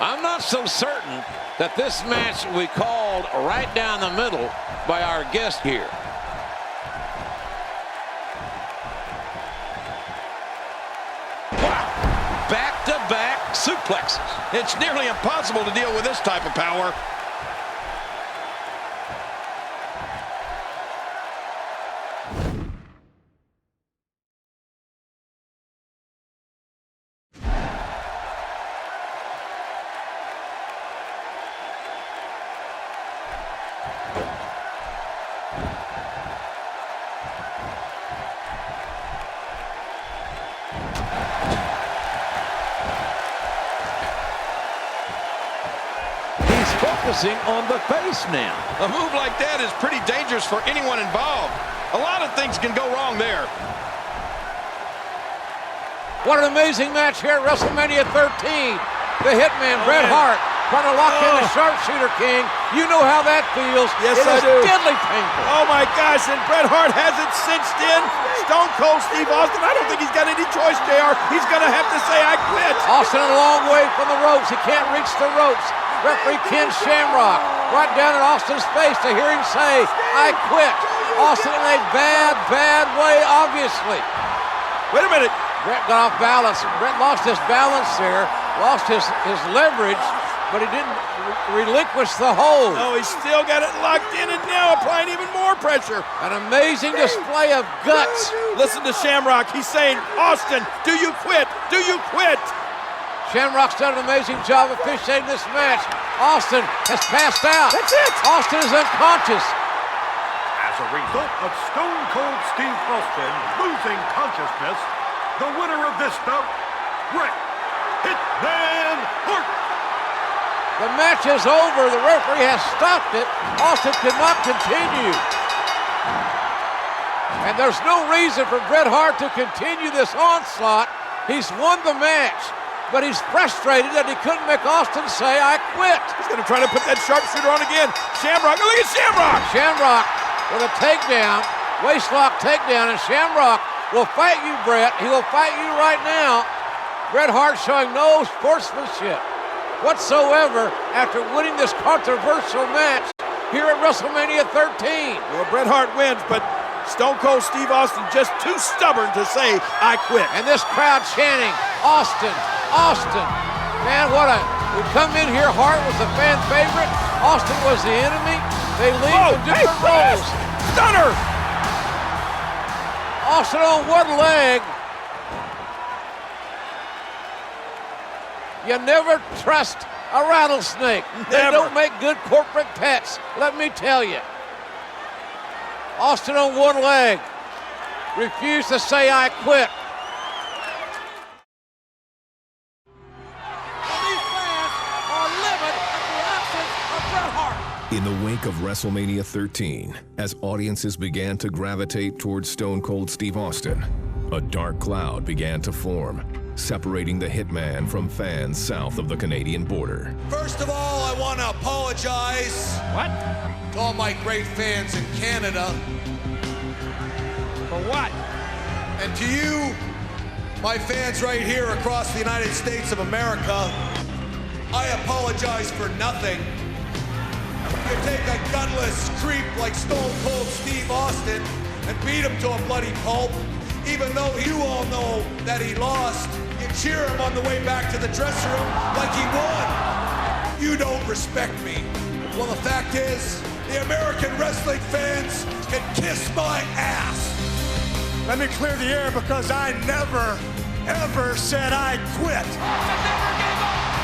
I'm not so certain that this match will be called right down the middle by our guest here. Wow! Back-to-back suplexes. It's nearly impossible to deal with this type of power. focusing on the face now. A move like that is pretty dangerous for anyone involved. A lot of things can go wrong there. What an amazing match here at WrestleMania 13. The Hitman, Bret Hart, trying to lock in the Sharpshooter King. You know how that feels. Yes, it I is do. deadly painful. Oh, my gosh, and Bret Hart has it cinched in. Stone Cold Steve Austin, I don't think he's got any choice, JR. He's going to have to say, I quit. Austin a long way from the ropes. He can't reach the ropes. Referee Ken Shamrock right down in Austin's face to hear him say, I quit. Austin in a bad, bad way, obviously. Wait a minute. Bret got off balance. Bret lost his balance there, lost his leverage, but he didn't relinquish the hold. No, he's still got it locked in and now applying even more pressure. An amazing display of guts. Listen to Shamrock. He's saying, Austin, do you quit? Do you quit? Shamrock's done an amazing job officiating this match. Austin has passed out. That's it. Austin is unconscious. As a result of Stone Cold Steve Austin losing consciousness, the winner of this bout, Bret Hitman Hart. The match is over. The referee has stopped it. Austin cannot continue. And there's no reason for Bret Hart to continue this onslaught. He's won the match, but he's frustrated that he couldn't make Austin say, I quit. He's going to try to put that sharpshooter on again. Shamrock, look at Shamrock. Shamrock with a takedown, waistlock takedown, and Shamrock will fight you, Bret. He will fight you right now. Bret Hart showing no sportsmanship whatsoever after winning this controversial match here at WrestleMania 13. Well, Bret Hart wins, but Stone Cold Steve Austin just too stubborn to say, I quit. And this crowd chanting, Austin, Austin. Man, we come in here, Hart was the fan favorite. Austin was the enemy. They leave in different roles. Stunner! Austin on one leg. You never trust a rattlesnake. They don't make good corporate pets, let me tell you. Austin on one leg. Refused to say I quit. These fans are livid at the absence of Bret Hart. In the wake of WrestleMania 13, as audiences began to gravitate towards Stone Cold Steve Austin, a dark cloud began to form, separating the Hitman from fans south of the Canadian border. First of all, I want to apologize. What? To all my great fans in Canada. For what? And to you, my fans right here across the United States of America, I apologize for nothing. You take a gutless creep like Stone Cold Steve Austin and beat him to a bloody pulp, even though you all know that he lost. You cheer him on the way back to the dressing room like he won. You don't respect me. Well, the fact is, the American wrestling fans can kiss my ass. Let me clear the air because I never, ever said I quit.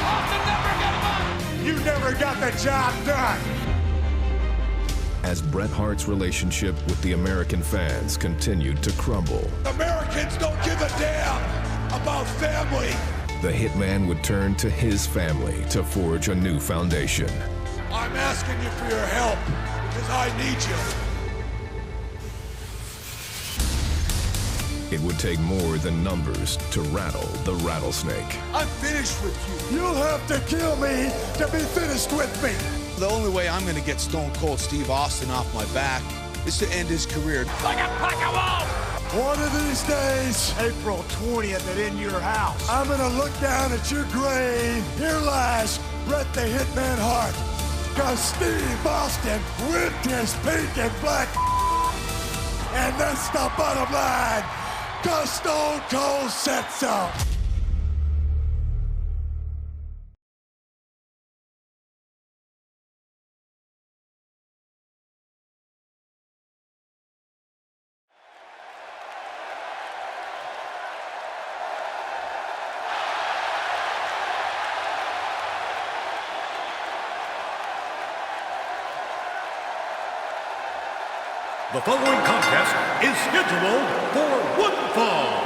Austin never gave up. You never got the job done. As Bret Hart's relationship with the American fans continued to crumble, Americans don't give a damn about family. the Hitman would turn to his family to forge a new foundation. I'm asking you for your help because I need you. It would take more than numbers to rattle the rattlesnake. I'm finished with you. You'll have to kill me to be finished with me. The only way I'm going to get Stone Cold Steve Austin off my back is to end his career. Like a pack of wolves. One of these days, April 20th at In Your House, I'm gonna look down at your grave. Here lies Bret the Hitman Hart. Cause Steve Austin whipped his pink and black. And that's the bottom line. Cause Stone Cold said so. The following contest is scheduled for one fall.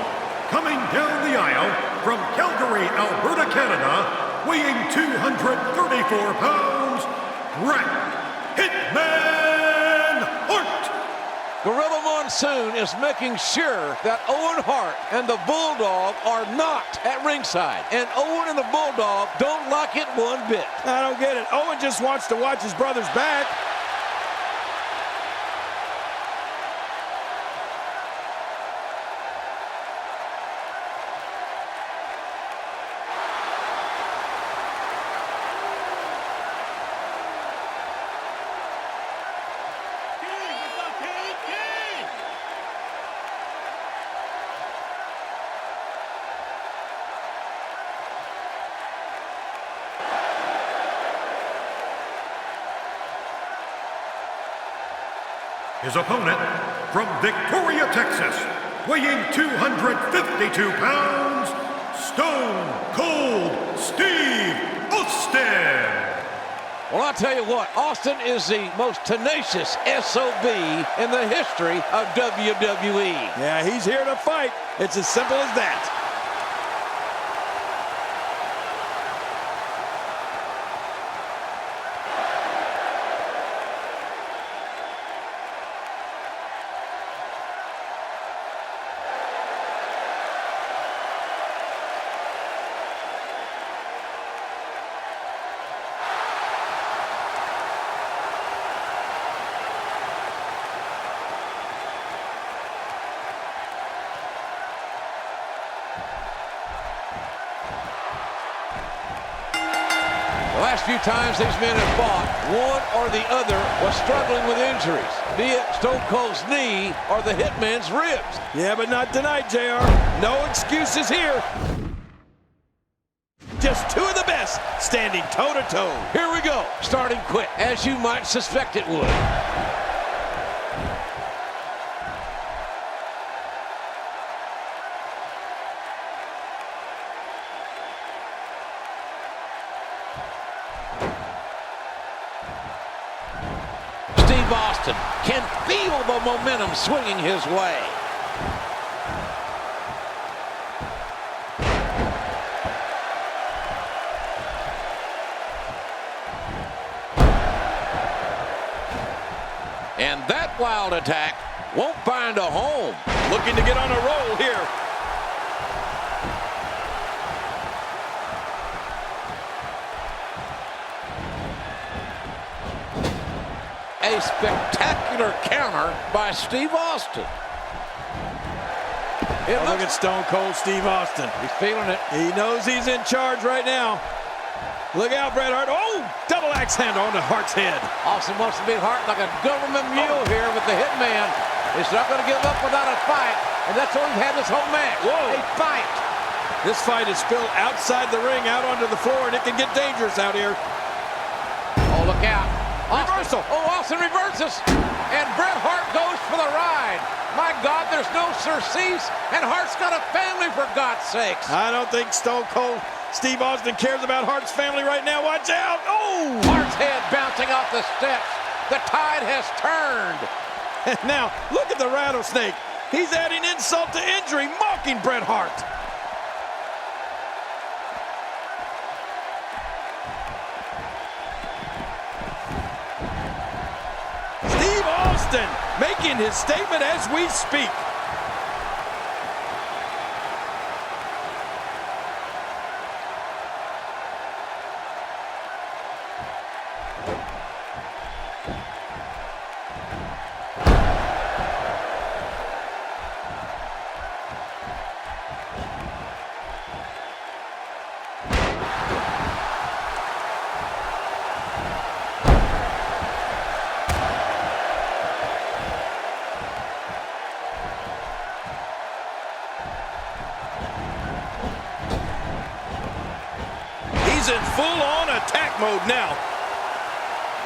Coming down the aisle from Calgary, Alberta, Canada, weighing 234 pounds, Bret Hitman Hart. Gorilla Monsoon is making sure that Owen Hart and the Bulldog are not at ringside. And Owen and the Bulldog don't like it one bit. I don't get it. Owen just wants to watch his brother's back. His opponent from Victoria, Texas, weighing 252 pounds, Stone Cold Steve Austin. Well, I'll tell you what, Austin is the most tenacious SOB in the history of WWE. Yeah, he's here to fight. It's as simple as that. The last few times these men have fought, one or the other was struggling with injuries, be it Stone Cold's knee or the Hitman's ribs. Yeah, but not tonight, JR. No excuses here. Just two of the best standing toe-to-toe. Here we go, starting quick, as you might suspect it would. Steve Austin can feel the momentum swinging his way. And that wild attack won't find a home. Looking to get on a roll here. A spectacular counter by Steve Austin. Look at Stone Cold Steve Austin. He's feeling it. He knows he's in charge right now. Look out, Bret Hart. Oh, double axe handle on the Hart's head. Austin wants to beat Hart like a government mule here with the Hitman. He's not going to give up without a fight, and that's what we've had this whole match. Whoa. A fight. This fight is spilled outside the ring, out onto the floor, and it can get dangerous out here. Oh, look out. Reversal. Oh, Austin reverses. And Bret Hart goes for the ride. My God, there's no surcease, and Hart's got a family, for God's sakes. I don't think Stone Cold Steve Austin cares about Hart's family right now. Watch out. Oh! Hart's head bouncing off the steps. The tide has turned. And now, look at the rattlesnake. He's adding insult to injury, mocking Bret Hart. Steve Austin making his statement as we speak. In full-on attack mode now.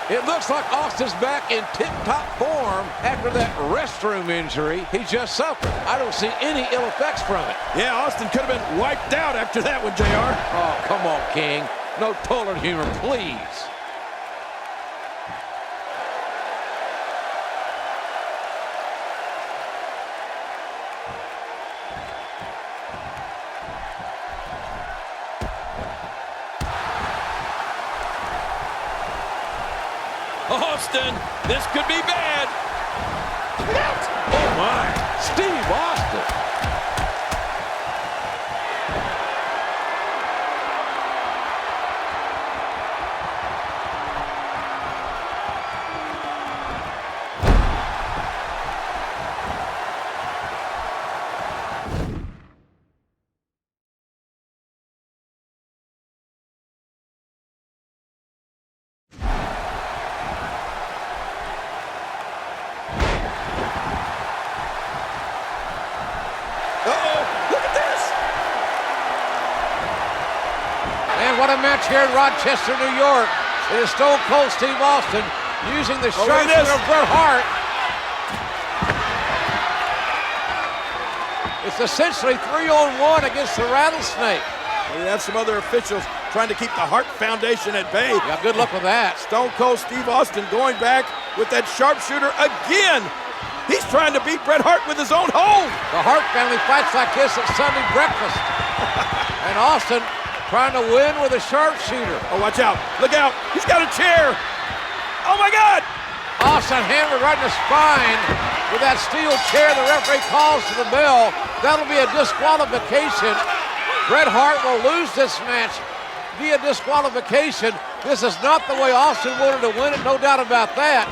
It looks like Austin's back in tip-top form after that restroom injury he just suffered. I don't see any ill effects from it. Yeah, Austin could have been wiped out after that one, JR. Oh, come on, King. No toilet humor, please. Austin, this could be bad. Oh my, Steve Austin. What a match here in Rochester, New York. It is Stone Cold Steve Austin using the sharpshooter of Bret Hart. It's essentially 3-on-1 against the Rattlesnake. We have some other officials trying to keep the Hart Foundation at bay. Yeah, good luck with that. Stone Cold Steve Austin going back with that sharpshooter again. He's trying to beat Bret Hart with his own hold. The Hart family fights like this at Sunday breakfast. And Austin trying to win with a sharpshooter. Oh, watch out. Look out. He's got a chair. Oh, my God. Austin hammered right in the spine with that steel chair. The referee calls to the bell. That'll be a disqualification. Bret Hart will lose this match via disqualification. This is not the way Austin wanted to win it, no doubt about that.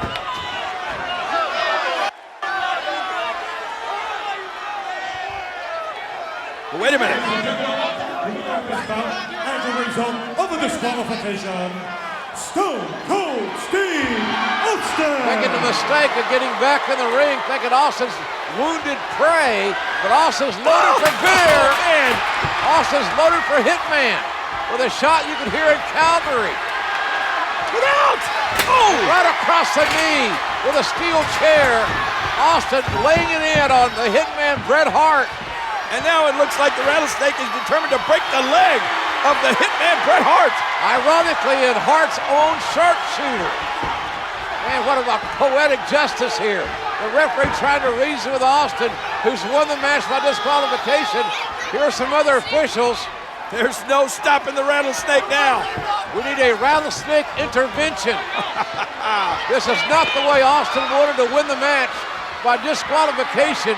Wait a minute. As a result of a disqualification, Stone Cold Steve Austin. Making the mistake of getting back in the ring, thinking Austin's wounded prey, but Austin's loaded for beer. And Austin's loaded for Hitman with a shot you can hear in Calgary. Look out! Oh! Right across the knee with a steel chair. Austin laying it in on the Hitman Bret Hart. And now it looks like the Rattlesnake is determined to break the leg of the Hitman Bret Hart. Ironically, in Hart's own sharpshooter. Man, what about poetic justice here? The referee trying to reason with Austin, who's won the match by disqualification. Here are some other officials. There's no stopping the Rattlesnake now. We need a Rattlesnake intervention. This is not the way Austin wanted to win the match, by disqualification.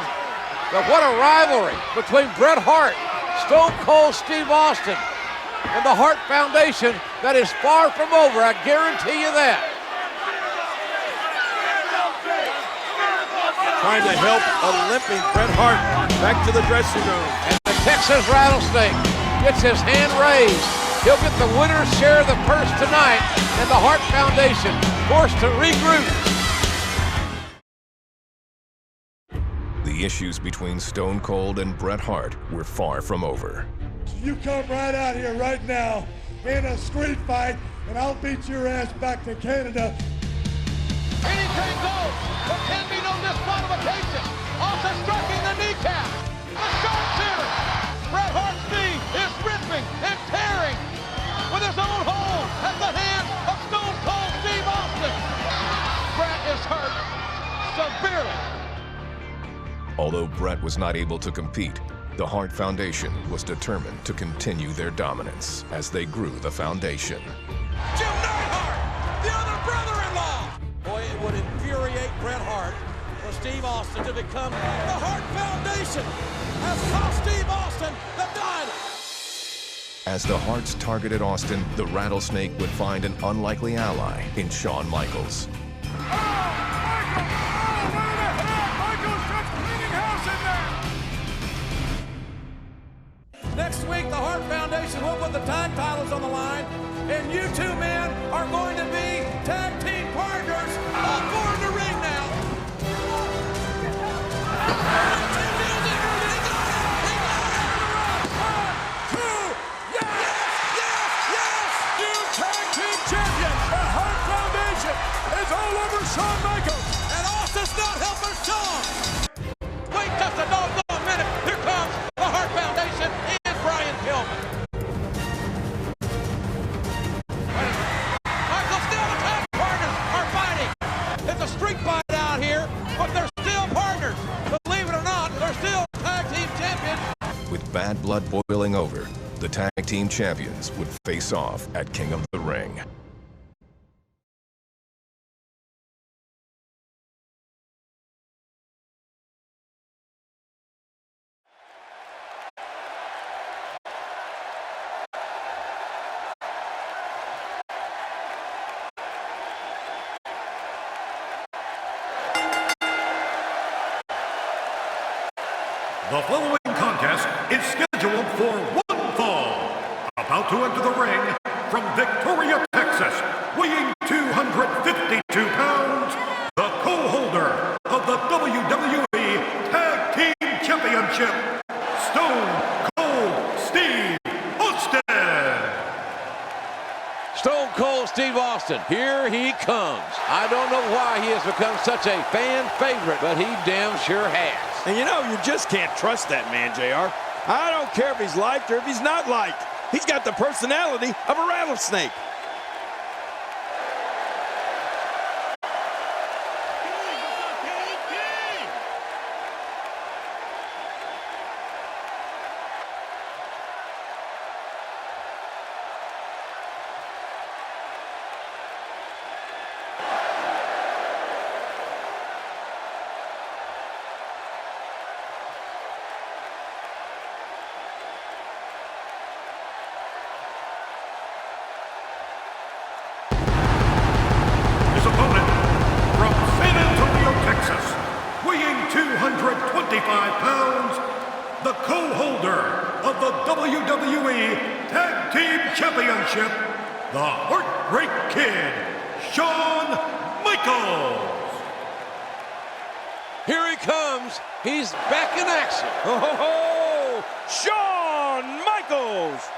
But what a rivalry between Bret Hart, Stone Cold Steve Austin, and the Hart Foundation that is far from over, I guarantee you that. Trying to help a limping Bret Hart back to the dressing room. And the Texas Rattlesnake gets his hand raised. He'll get the winner's share of the purse tonight, and the Hart Foundation forced to regroup. The issues between Stone Cold and Bret Hart were far from over. You come right out here right now in a street fight, and I'll beat your ass back to Canada. Anything goes. There can be no disqualification. Austin striking the kneecap. The sharpshooter. Bret Hart's knee is ripping and tearing with his own hold at the hand of Stone Cold Steve Austin. Bret is hurt severely. Although Bret was not able to compete, the Hart Foundation was determined to continue their dominance as they grew the foundation. Jim Neidhart, the other brother-in-law. Boy, it would infuriate Bret Hart for Steve Austin to become the Hart Foundation has cost Steve Austin the title. As the Harts targeted Austin, the Rattlesnake would find an unlikely ally in Shawn Michaels. Next week, the Hart Foundation will put the tag titles on the line, and you two men are going to be tag team partners. All four in the ring now. New tag team champion, the Hart Foundation is all over Shawn Michaels. And Austin's not helping Shawn. Wait just a doggone minute. Here comes the Hart Foundation and Brian Pillman. Michaels still the tag partners are fighting. It's a street fight out here, but they're still partners. Believe it or not, they're still tag team champions. With bad blood boiling over, the tag team champions would face off at King of the Ring. The following contest is scheduled for one fall. About to enter the ring from Victoria, Texas, weighing 252 pounds, the co-holder of the WWE Tag Team Championship, Stone Cold Steve Austin. Stone Cold Steve Austin, here he comes. I don't know why he has become such a fan favorite, but he damn sure has. And you know, you just can't trust that man, JR. I don't care if he's liked or if he's not liked. He's got the personality of a rattlesnake. His opponent from San Antonio, Texas, weighing 225 pounds, the co-holder of the WWE Tag Team Championship, the Heartbreak Kid, Shawn Michaels. Here he comes. He's back in action. Ho, ho, ho! Shawn Michaels!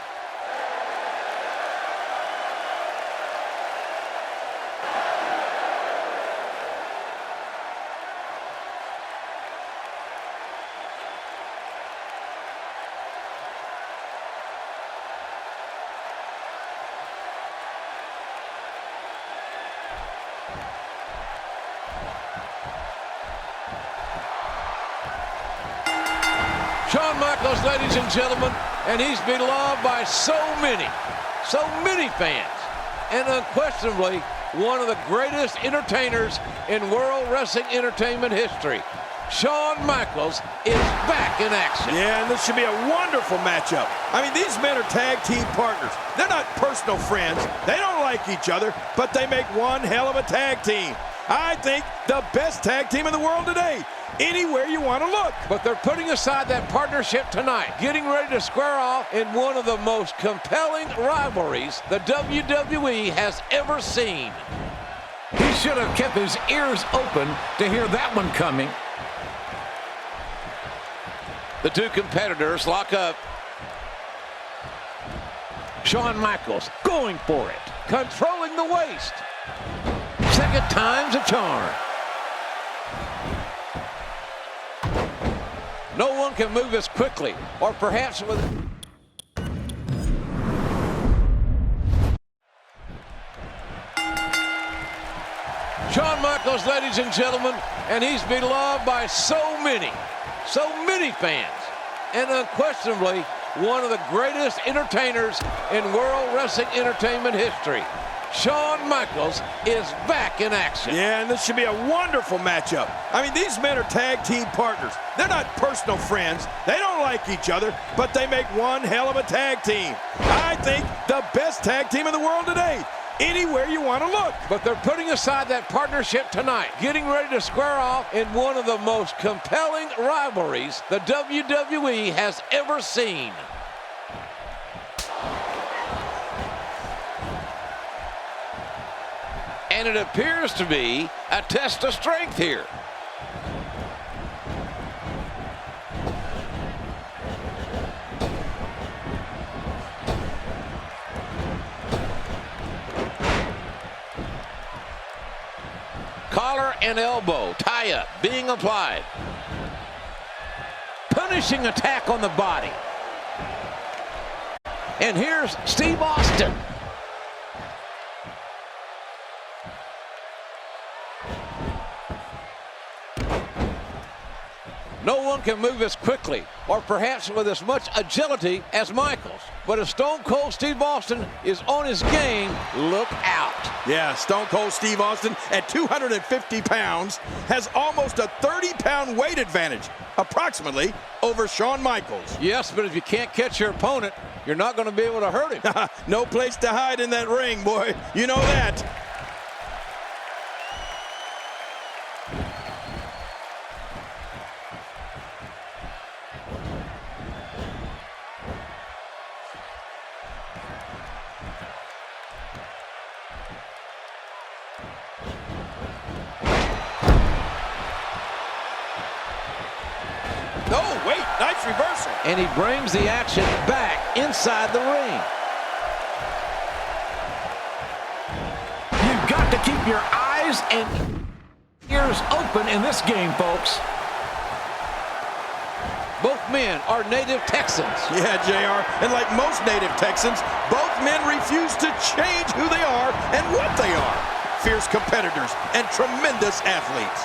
Shawn Michaels, ladies and gentlemen, and he's beloved by so many fans, and unquestionably one of the greatest entertainers in World Wrestling Entertainment history. Shawn Michaels is back in action. Yeah, and this should be a wonderful matchup. I mean, these men are tag team partners. They're not personal friends. They don't like each other, but they make one hell of a tag team. I think the best tag team in the world today. Anywhere you want to look. But they're putting aside that partnership tonight, getting ready to square off in one of the most compelling rivalries the WWE has ever seen. He should have kept his ears open to hear that one coming. The two competitors lock up. Shawn Michaels going for it, controlling the waist. Second time's a charm. No one can move as quickly, or perhaps with... Shawn Michaels, ladies and gentlemen, and he's beloved by so many fans, and unquestionably one of the greatest entertainers in World Wrestling Entertainment history. Shawn Michaels is back in action. Yeah, and this should be a wonderful matchup. I mean, these men are tag team partners. They're not personal friends. They don't like each other, but they make one hell of a tag team. I think the best tag team in the world today. Anywhere you want to look. But they're putting aside that partnership tonight, getting ready to square off in one of the most compelling rivalries the WWE has ever seen. And it appears to be a test of strength here. Collar and elbow tie-up being applied. Punishing attack on the body. And here's Steve Austin. No one can move as quickly, or perhaps with as much agility as Michaels. But if Stone Cold Steve Austin is on his game, look out. Yeah, Stone Cold Steve Austin at 250 pounds has almost a 30-pound weight advantage, approximately, over Shawn Michaels. Yes, but if you can't catch your opponent, you're not going to be able to hurt him. No place to hide in that ring, boy. You know that. Oh, wait, nice reversal. And he brings the action back inside the ring. You've got to keep your eyes and ears open in this game, folks. Both men are native Texans. Yeah, JR, and like most native Texans, both men refuse to change who they are and what they are. Fierce competitors and tremendous athletes.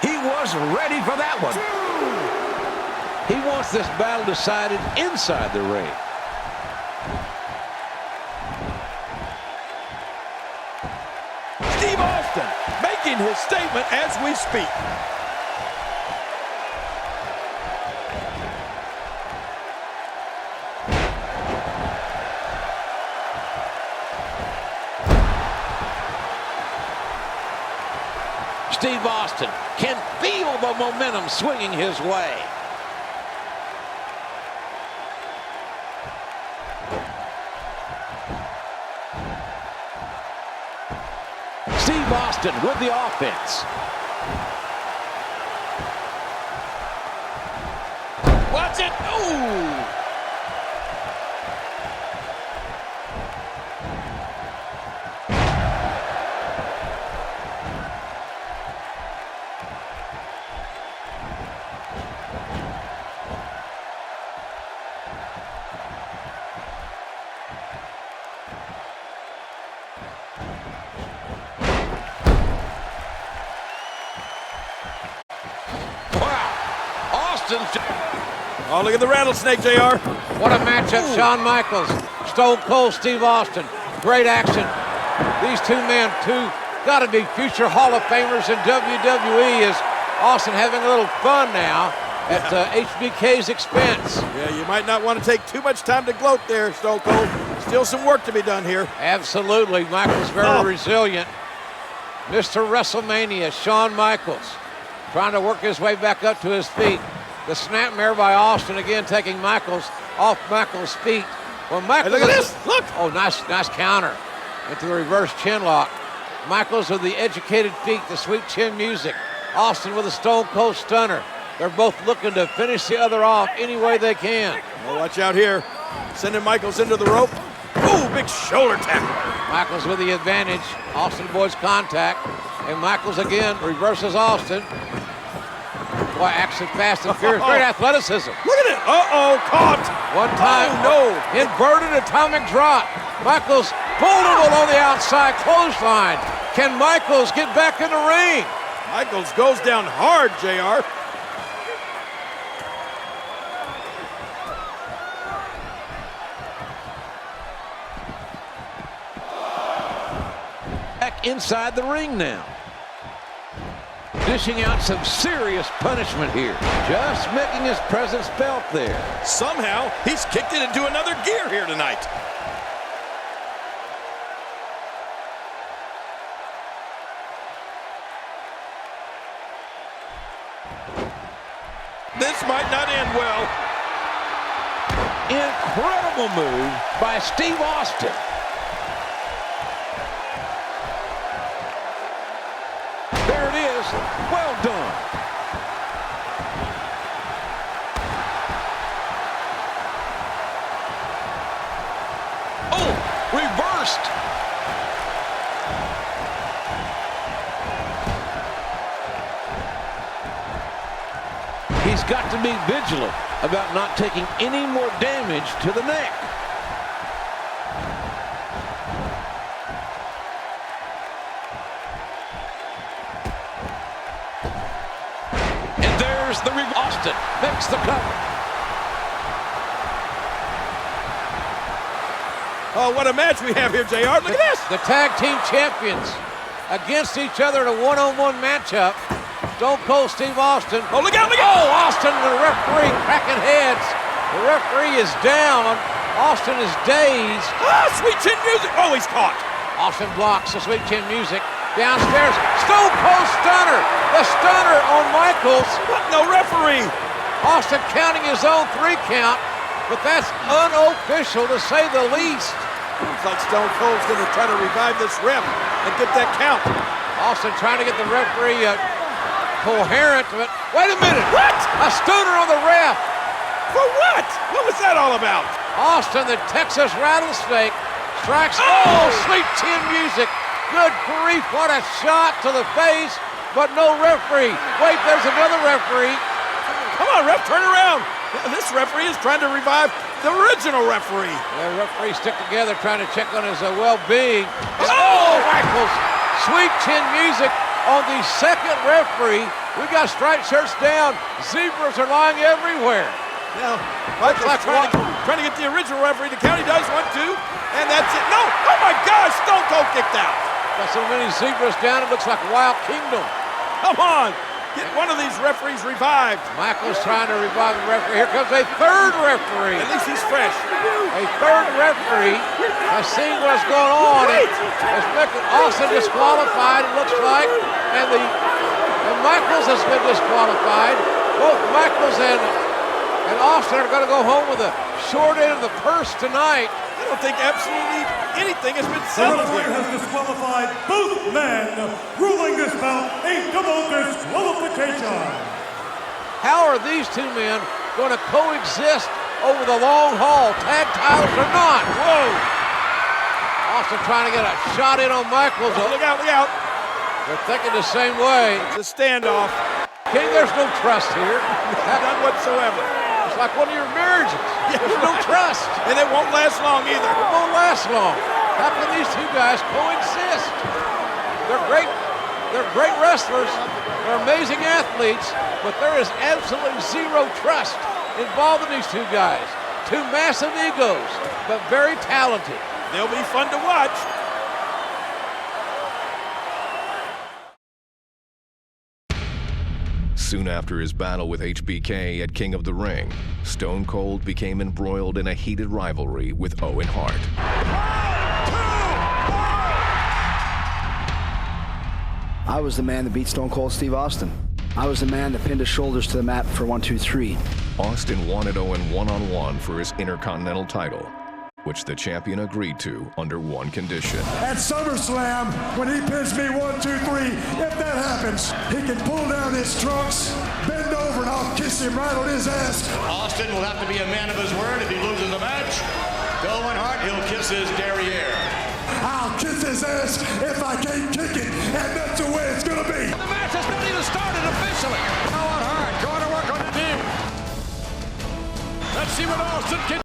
He was ready for that one. He wants this battle decided inside the ring. Steve Austin making his statement as we speak. Steve Austin can feel the momentum swinging his way. Steve Austin with the offense. Watch it. Ooh. Oh, look at the rattlesnake, JR. What a matchup, Shawn Michaels, Stone Cold Steve Austin. Great action. These two men, got to be future Hall of Famers in WWE. Is Austin having a little fun now at HBK's expense? Yeah, you might not want to take too much time to gloat there, Stone Cold. Still some work to be done here. Absolutely. Michaels very resilient. Mr. WrestleMania, Shawn Michaels, trying to work his way back up to his feet. The snapmare by Austin again, taking Michaels off Michaels' feet. Well, Michaels, hey, look at this! Look! Oh, nice counter into the reverse chin lock. Michaels with the educated feet, the sweet chin music. Austin with a Stone Cold Stunner. They're both looking to finish the other off any way they can. Well, watch out here. Sending Michaels into the rope. Ooh, big shoulder tackle. Michaels with the advantage. Austin avoids contact. And Michaels again reverses Austin. Boy, action fast and furious. Great athleticism. Look at it. Uh-oh, caught. One time. Oh, no. Inverted atomic drop. Michaels vulnerable on the outside clothesline. Can Michaels get back in the ring? Michaels goes down hard, JR. Back inside the ring now. Dishing out some serious punishment here. Just making his presence felt there. Somehow, he's kicked it into another gear here tonight. This might not end well. Incredible move by Steve Austin. There it is. Well done. Oh, reversed. He's got to be vigilant about not taking any more damage to the neck. The Austin makes the cover. Oh, what a match we have here, JR. Look at this. The tag team champions against each other in a one-on-one matchup. Stone Cold Steve Austin. Oh, look out, look out. Oh, Austin and the referee cracking heads. The referee is down. Austin is dazed. Ah, sweet chin music. Oh, he's caught. Austin blocks the sweet chin music. Downstairs, Stone Cold Stunner. The stunner on Michaels. What? No referee. Austin counting his own 3 count, but that's unofficial to say the least. Looks like Stone Cold's going to try to revive this ref and get that count. Austin trying to get the referee coherent, but wait a minute. What? A stunner on the ref. For what? What was that all about? Austin, the Texas rattlesnake, strikes. Oh, sweet chin music. Good grief, what a shot to the face, but no referee. Wait, there's another referee. Come on, ref, turn around. This referee is trying to revive the original referee. The referees stick together trying to check on his well-being. Oh, Michaels, sweet chin music on the second referee. We got striped shirts down. Zebras are lying everywhere. Now, Michael's trying to get the original referee to count. He does 1, 2, and that's it. No! Oh my gosh! Stone Cold kicked out. Got so many zebras down, it looks like Wild Kingdom. Come on! Get one of these referees revived. Michael's trying to revive the referee. Here comes a third referee. At least he's fresh. A third referee has seen what's going on. It's making Austin disqualified, it looks like. And Michaels has been disqualified. Both Michaels and Austin are going to go home with a short end of the purse tonight. I don't think absolutely anything has been The settled referee here. has disqualified both men, ruling this bout a double disqualification. How are these two men going to coexist over the long haul? Tag titles or not? Whoa! Austin trying to get a shot in on Michaels. Oh, look out, look out. They're thinking the same way. It's a standoff. King, there's no trust here. None whatsoever. It's like one of your marriages. There's no trust. And it won't last long either. It won't last long. How can these two guys coexist? They're great wrestlers. They're amazing athletes, but there is absolutely zero trust involved in these two guys. Two massive egos, but very talented. They'll be fun to watch. Soon after his battle with HBK at King of the Ring, Stone Cold became embroiled in a heated rivalry with Owen Hart. I was the man that beat Stone Cold Steve Austin. I was the man that pinned his shoulders to the mat for 1, 2, 3. Austin wanted Owen one-on-one for his Intercontinental title, which the champion agreed to under one condition. At SummerSlam, when he pins me 1, 2, 3, if that happens, he can pull down his trunks, bend over, and I'll kiss him right on his ass. Austin will have to be a man of his word if he loses the match. To Owen Hart, he'll kiss his derriere. I'll kiss his ass if I can't kick it, and that's the way it's gonna be. The match has not even started officially. Owen Hart going to work on the team. Let's see what Austin can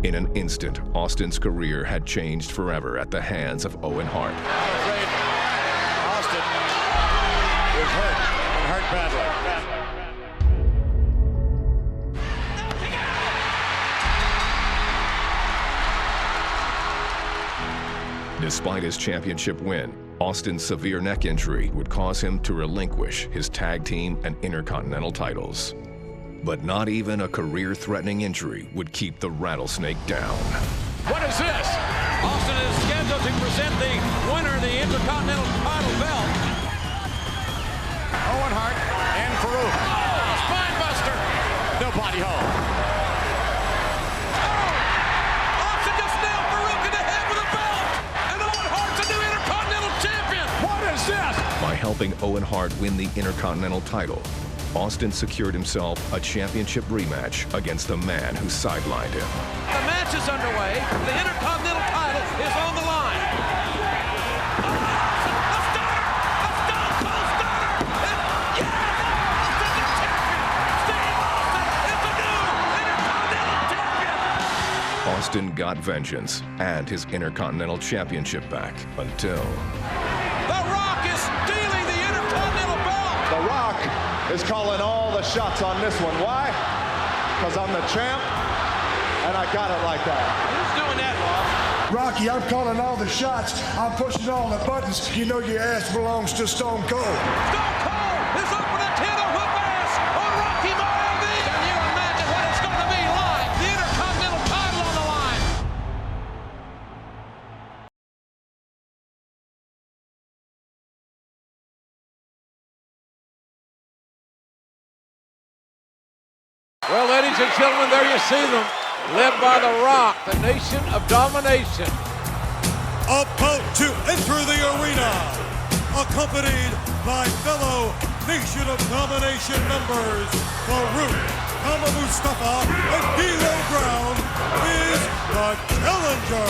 In an instant, Austin's career had changed forever at the hands of Owen Hart. I'm afraid Austin is hurt and hurt badly. Despite his championship win, Austin's severe neck injury would cause him to relinquish his tag team and Intercontinental titles. But not even a career-threatening injury would keep the Rattlesnake down. What is this? Austin is scheduled to present the winner of the Intercontinental title belt. Owen Hart and Farouk. Oh, spine buster. No body hold. Austin just nailed Farouk in the head with a belt. And Owen Hart's a new Intercontinental champion. What is this? By helping Owen Hart win the Intercontinental title, Austin secured himself a championship rematch against the man who sidelined him. The match is underway. The Intercontinental title is on the line. A stunner! A Stone Cold stunner! Yes! Austin's the champion! Steve Austin is the new Intercontinental champion! Austin got vengeance and his Intercontinental Championship back until... The Rock is stealing the Intercontinental belt! The Rock is calling all the shots on this one. Why? Because I'm the champ, and I got it like that. Who's doing that, Ross? Rocky, I'm calling all the shots. I'm pushing all the buttons. You know your ass belongs to Stone Cold. Stone Cold is up for the title! Well, ladies and gentlemen, there you see them, led by The Rock, the Nation of Domination. About to enter the arena, accompanied by fellow Nation of Domination members, Farouk, Kama Mustafa, and D'Lo Brown, is the challenger.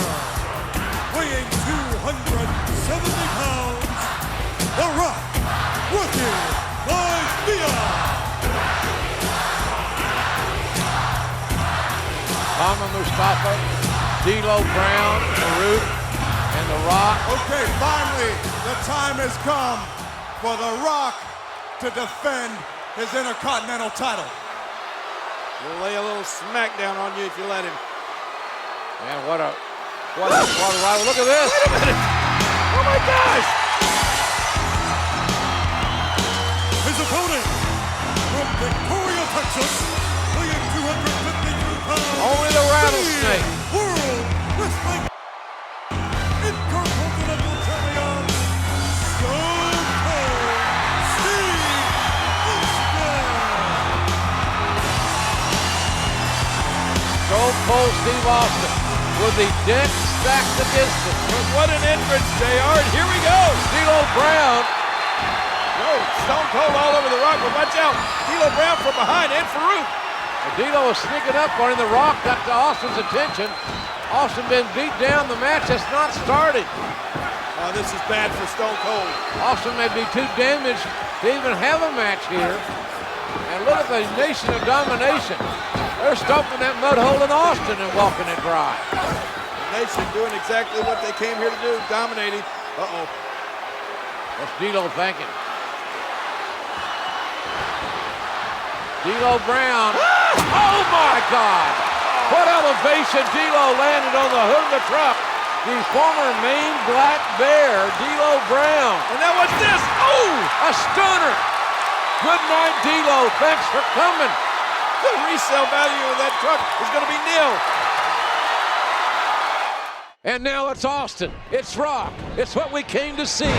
Weighing 270 pounds, The Rock, Rookie Maivia. Kama Mustafa, D'Lo Brown, Farouk, and The Rock. Okay, finally, the time has come for The Rock to defend his Intercontinental title. He'll lay a little smackdown on you if you let him. Man, what a rival. Look at this. Wait a minute. Oh my gosh. His opponent from Victoria, Texas, weighing 252 pounds. Only the rattlesnake. World Wrestling Intercontinental Champion, Stone Cold Steve Austin. Stone Cold Steve Austin with the deck stacked against him. But what an entrance, JR, and here we go. D'Lo Brown. Oh, Stone Cold all over The Rock, but watch out. D'Lo Brown from behind, and Farouk. D'Lo was sneaking up on him. The Rock got to Austin's attention. Austin been beat down. The match has not started. Oh, this is bad for Stone Cold. Austin may be too damaged to even have a match here. And look at the Nation of Domination. They're stomping that mud hole in Austin and walking it dry. The Nation doing exactly what they came here to do, dominating. Uh-oh. What's D'Lo thinking? D'Lo Brown. Oh my God! What elevation D'Lo landed on the hood of the truck. The former Maine Black Bear, D'Lo Brown. And now what's this? Oh! A stunner. Good night, D'Lo. Thanks for coming. The resale value of that truck is going to be nil. And now it's Austin. It's Rock. It's what we came to see.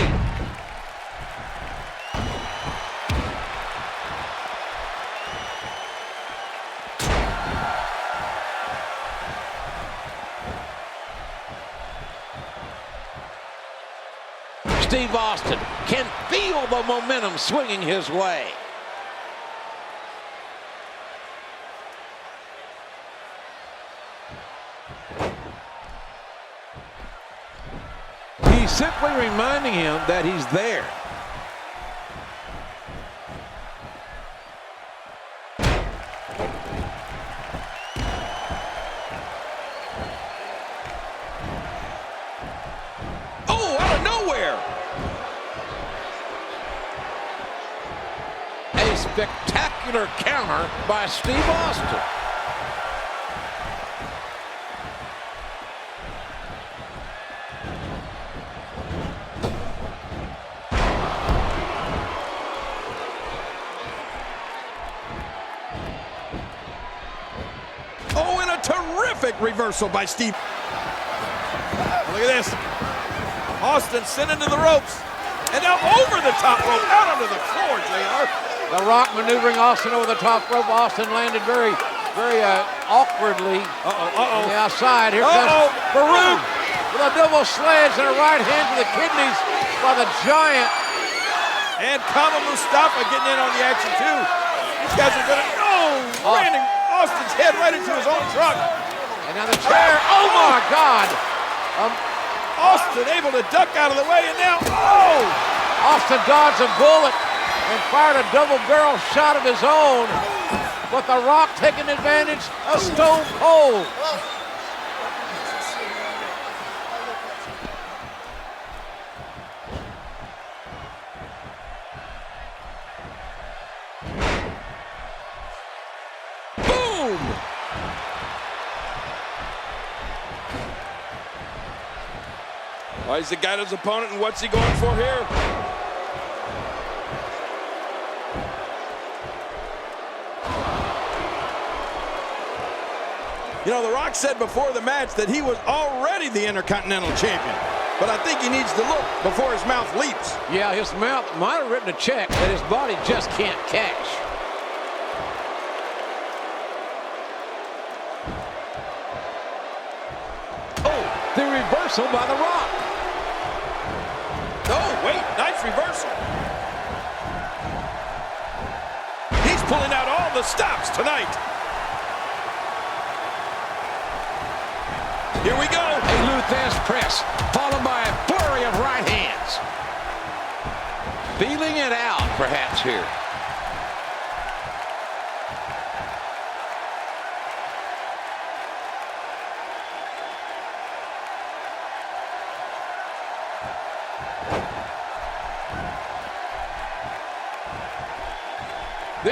Steve Austin can feel the momentum swinging his way. He's simply reminding him that he's there. Oh, out of nowhere! A spectacular counter by Steve Austin. Oh, and a terrific reversal by Steve. Look at this. Austin sent into the ropes. And now over the top rope, out onto the floor, JR. The Rock maneuvering Austin over the top rope. Austin landed very awkwardly on the outside. Here comes Farouk with a double sledge and a right hand to the kidneys by the Giant. And Kama Mustafa getting in on the action too. These guys are gonna, landing Austin's head right into his own truck. And now the chair, oh my God. Austin able to duck out of the way, and now, Austin dodged a bullet and fired a double barrel shot of his own. But The Rock taking advantage of Stone Cold. Well, he's got his opponent, and what's he going for here? You know, The Rock said before the match that he was already the Intercontinental Champion. But I think he needs to look before his mouth leaps. Yeah, his mouth might have written a check that his body just can't cash. reversal by The Rock. Oh, wait, nice reversal. He's pulling out all the stops tonight. Here we go. A Luthez press, followed by a flurry of right hands. Feeling it out, perhaps, here.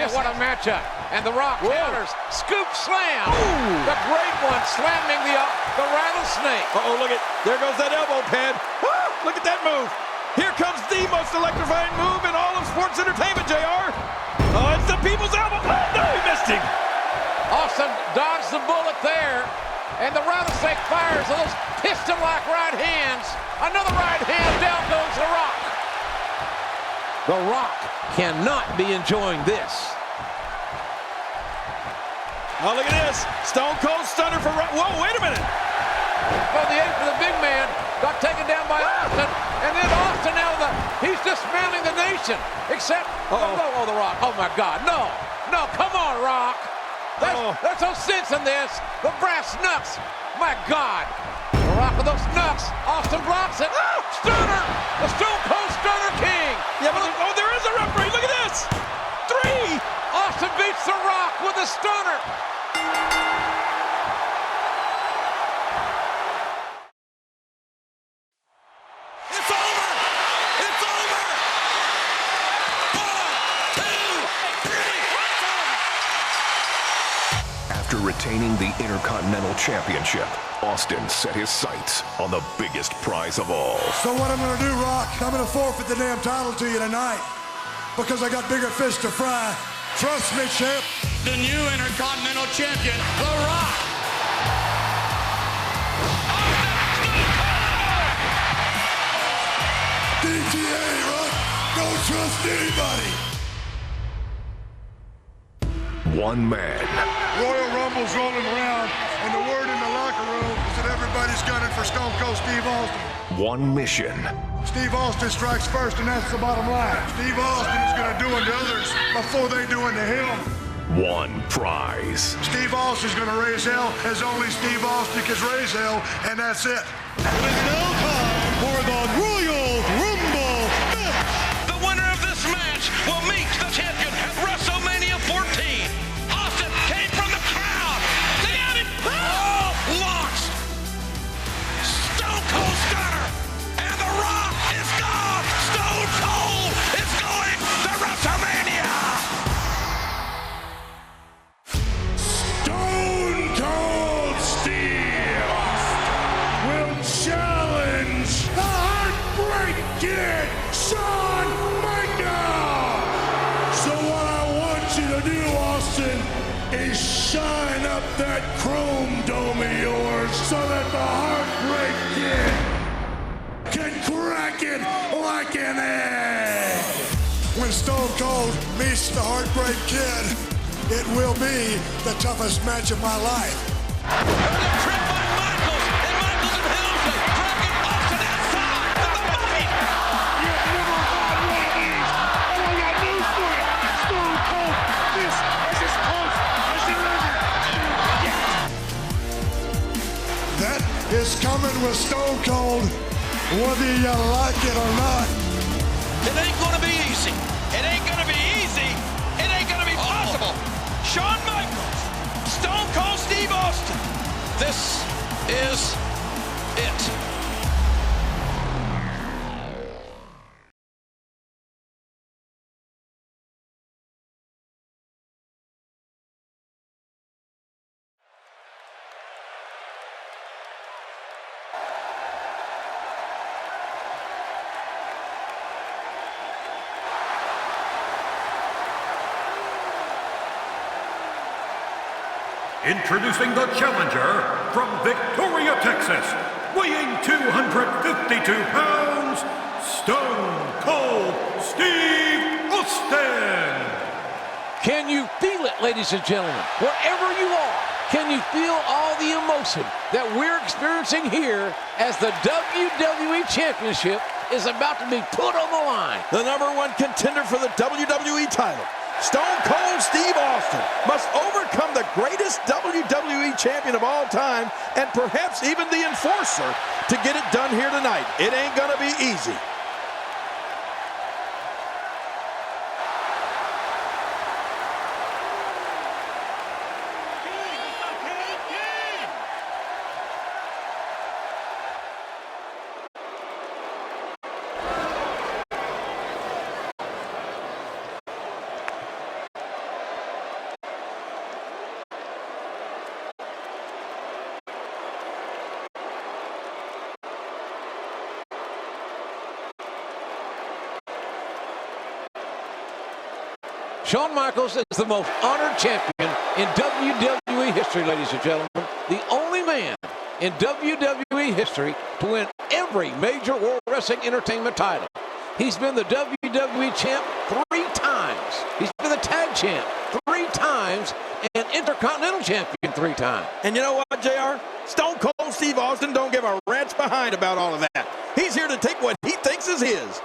What a matchup. And The Rock counters. Scoop slam. Ooh. The great one slamming the rattlesnake. Uh-oh, look at, there goes that elbow pad. Ah, look at that move. Here comes the most electrifying move in all of sports entertainment, JR. Oh, it's the people's elbow. Oh, no, he missed him. Austin dodged the bullet there. And the rattlesnake fires those piston-like right hands. Another right hand, down goes The Rock. The Rock cannot be enjoying this. Oh, look at this. Stone Cold Stunner for Rock. Whoa, wait a minute. Well, the aim for the big man got taken down by Austin. And then Austin now, he's dismantling the nation. Except, The Rock. Oh, my God. No, come on, Rock. There's no sense in this. The brass knucks. My God. The Rock with those knucks. Austin blocks it. Oh, Stunner. The Stone Cold Stunner King. Yeah, but there is a referee. Look at this. 3. Austin beats The Rock with a stunner. It's over. It's over. 1, 2, 3. After retaining the Intercontinental Championship, Austin set his sights on the biggest prize of all. So what I'm gonna do, Rock, I'm gonna forfeit the damn title to you tonight because I got bigger fish to fry. Trust me, champ. The new Intercontinental Champion, The Rock. DTA, Rock. Don't trust anybody. One man. Royal Rumble's rolling around, and the word in the locker room is that everybody's gunning for Stone Cold Steve Austin. One mission. Steve Austin strikes first, and that's the bottom line. Steve Austin is going to do unto others before they do unto him. One prize. Steve Austin's going to raise hell as only Steve Austin can raise hell, and that's it. It is now time for the Royal Rumble match. The winner of this match will meet the champion at WrestleMania 14. Austin came from the crowd. They had it. Launched. Stone Cold Stunner. And The Rock is gone. Stone Cold is going to WrestleMania. Stone Cold Steve Austin will challenge the Heartbreak Kid, Shawn Michaels. So what I want you to do, Austin, is shine up that chrome dome of yours so that the Heartbreak Kid can crack it like an egg. When Stone Cold meets the Heartbreak Kid, it will be the toughest match of my life. Trip by Michaels, and Michaels and Helmsley dragging Austin outside of the body. You've never had one of these. And I got news for you. Stone Cold, this is as close as you'll ever get. That is coming with Stone Cold, whether you like it or not. It ain't gonna be easy. It ain't gonna be easy. It ain't gonna be possible. Shawn Michaels, Stone Cold Steve Austin. This is it. Introducing the challenger from Victoria, Texas, weighing 252 pounds, Stone Cold Steve Austin. Can you feel it, ladies and gentlemen? Wherever you are, Can you feel all the emotion that we're experiencing here as the WWE Championship is about to be put on the line? The #1 contender for the WWE title, Stone Cold Steve Austin, must overcome the greatest WWE champion of all time and perhaps even the Enforcer to get it done here tonight. It ain't gonna be easy. Shawn Michaels is the most honored champion in WWE history, ladies and gentlemen. The only man in WWE history to win every major World Wrestling Entertainment title. He's been the WWE champ 3 times. He's been the tag champ 3 times and Intercontinental champion 3 times. And you know what, JR? Stone Cold Steve Austin don't give a rat's behind about all of that. He's here to take what he thinks is his.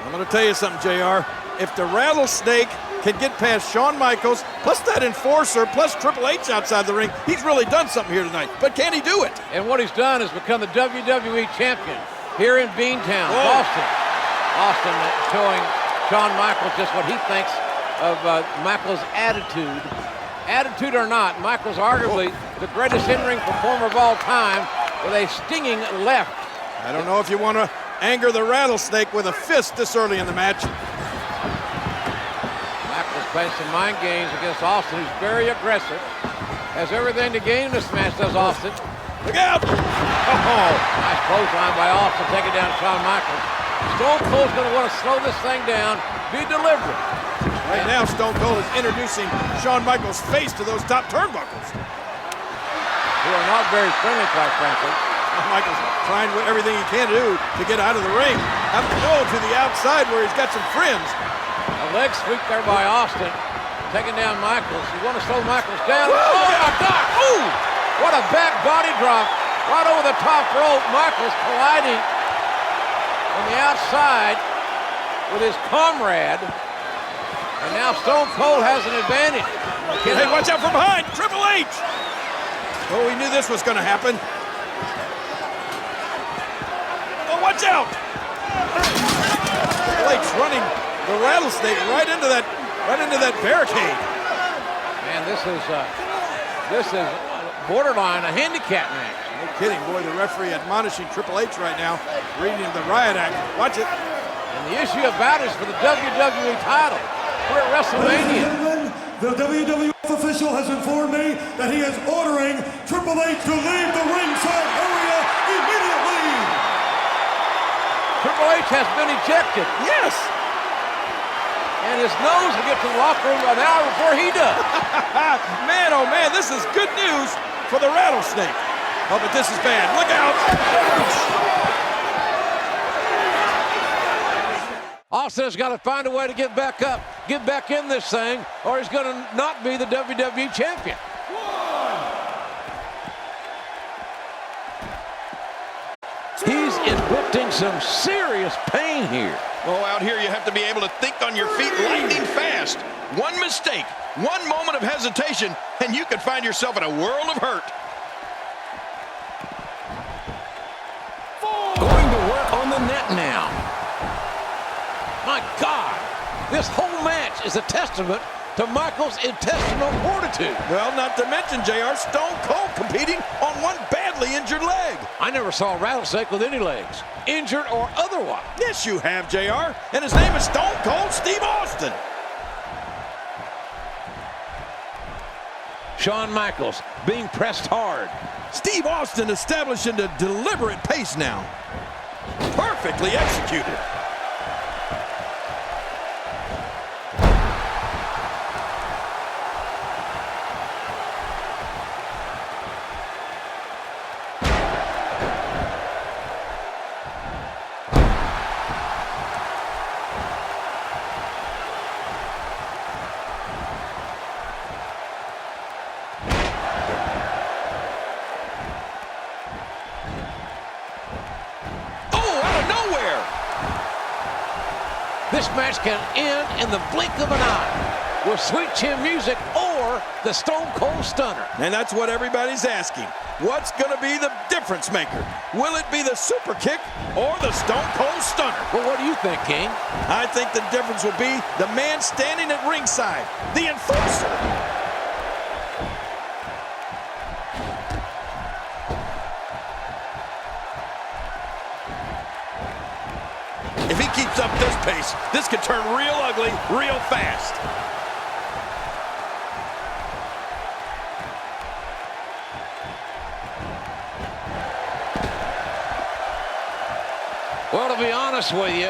I'm going to tell you something, JR. If the Rattlesnake can get past Shawn Michaels, plus that Enforcer, plus Triple H outside the ring, he's really done something here tonight. But can he do it? And what he's done is become the WWE champion here in Beantown, Boston. Austin showing Shawn Michaels just what he thinks of Michaels' attitude. Attitude or not, Michaels arguably the greatest in-ring performer of all time with a stinging left. I don't know if you want to anger the Rattlesnake with a fist this early in the match. Michaels playing some mind games against Austin, who's very aggressive. Has everything to gain this match, does Austin. Look out! Oh, nice clothesline by Austin, taking down Shawn Michaels. Stone Cold's going to want to slow this thing down, be deliberate. Right now, Stone Cold is introducing Shawn Michaels' face to those top turnbuckles. Who are not very friendly, quite frankly. Michaels trying everything he can do to get out of the ring. Have to go to the outside where he's got some friends. A leg sweep there by Austin, taking down Michaels. You want to slow Michaels down? Whoa, oh my God! Ooh! What a back body drop right over the top rope. Michaels colliding on the outside with his comrade. And now Stone Cold has an advantage. Hey, watch out from behind! Triple H! Oh, we knew this was going to happen. Watch out! Blake's running the Rattlesnake right into that barricade. Man, this is borderline a handicap match. No kidding, boy. The referee admonishing Triple H right now, reading the riot act. Watch it. And the issue about it is for the WWE title. We're at WrestleMania. The WWF official has informed me that he is ordering Triple H to leave the ringside area immediately. Triple H has been ejected. Yes. And his nose will get to the locker room an hour before he does. Man, oh man, this is good news for the Rattlesnake. Oh, but this is bad. Look out. Austin has got to find a way to get back up, get back in this thing, or he's going to not be the WWE champion. He's inflicting some serious pain here. Oh, out here you have to be able to think on your feet lightning fast. One mistake, one moment of hesitation, and you could find yourself in a world of hurt. Going to work on the net now. My God, this whole match is a testament to Michaels' intestinal fortitude. Well, not to mention, JR, Stone Cold competing on one badly injured leg. I never saw a rattlesnake with any legs, injured or otherwise. Yes, you have, JR, and his name is Stone Cold Steve Austin. Shawn Michaels being pressed hard. Steve Austin establishing a deliberate pace now. Perfectly executed. This match can end in the blink of an eye with sweet chin music or the Stone Cold Stunner. And that's what everybody's asking. What's going to be the difference maker? Will it be the super kick or the Stone Cold Stunner? Well, what do you think, King? I think the difference will be the man standing at ringside, the enforcer. If he keeps up this pace, this could turn real ugly real fast. Well, to be honest with you,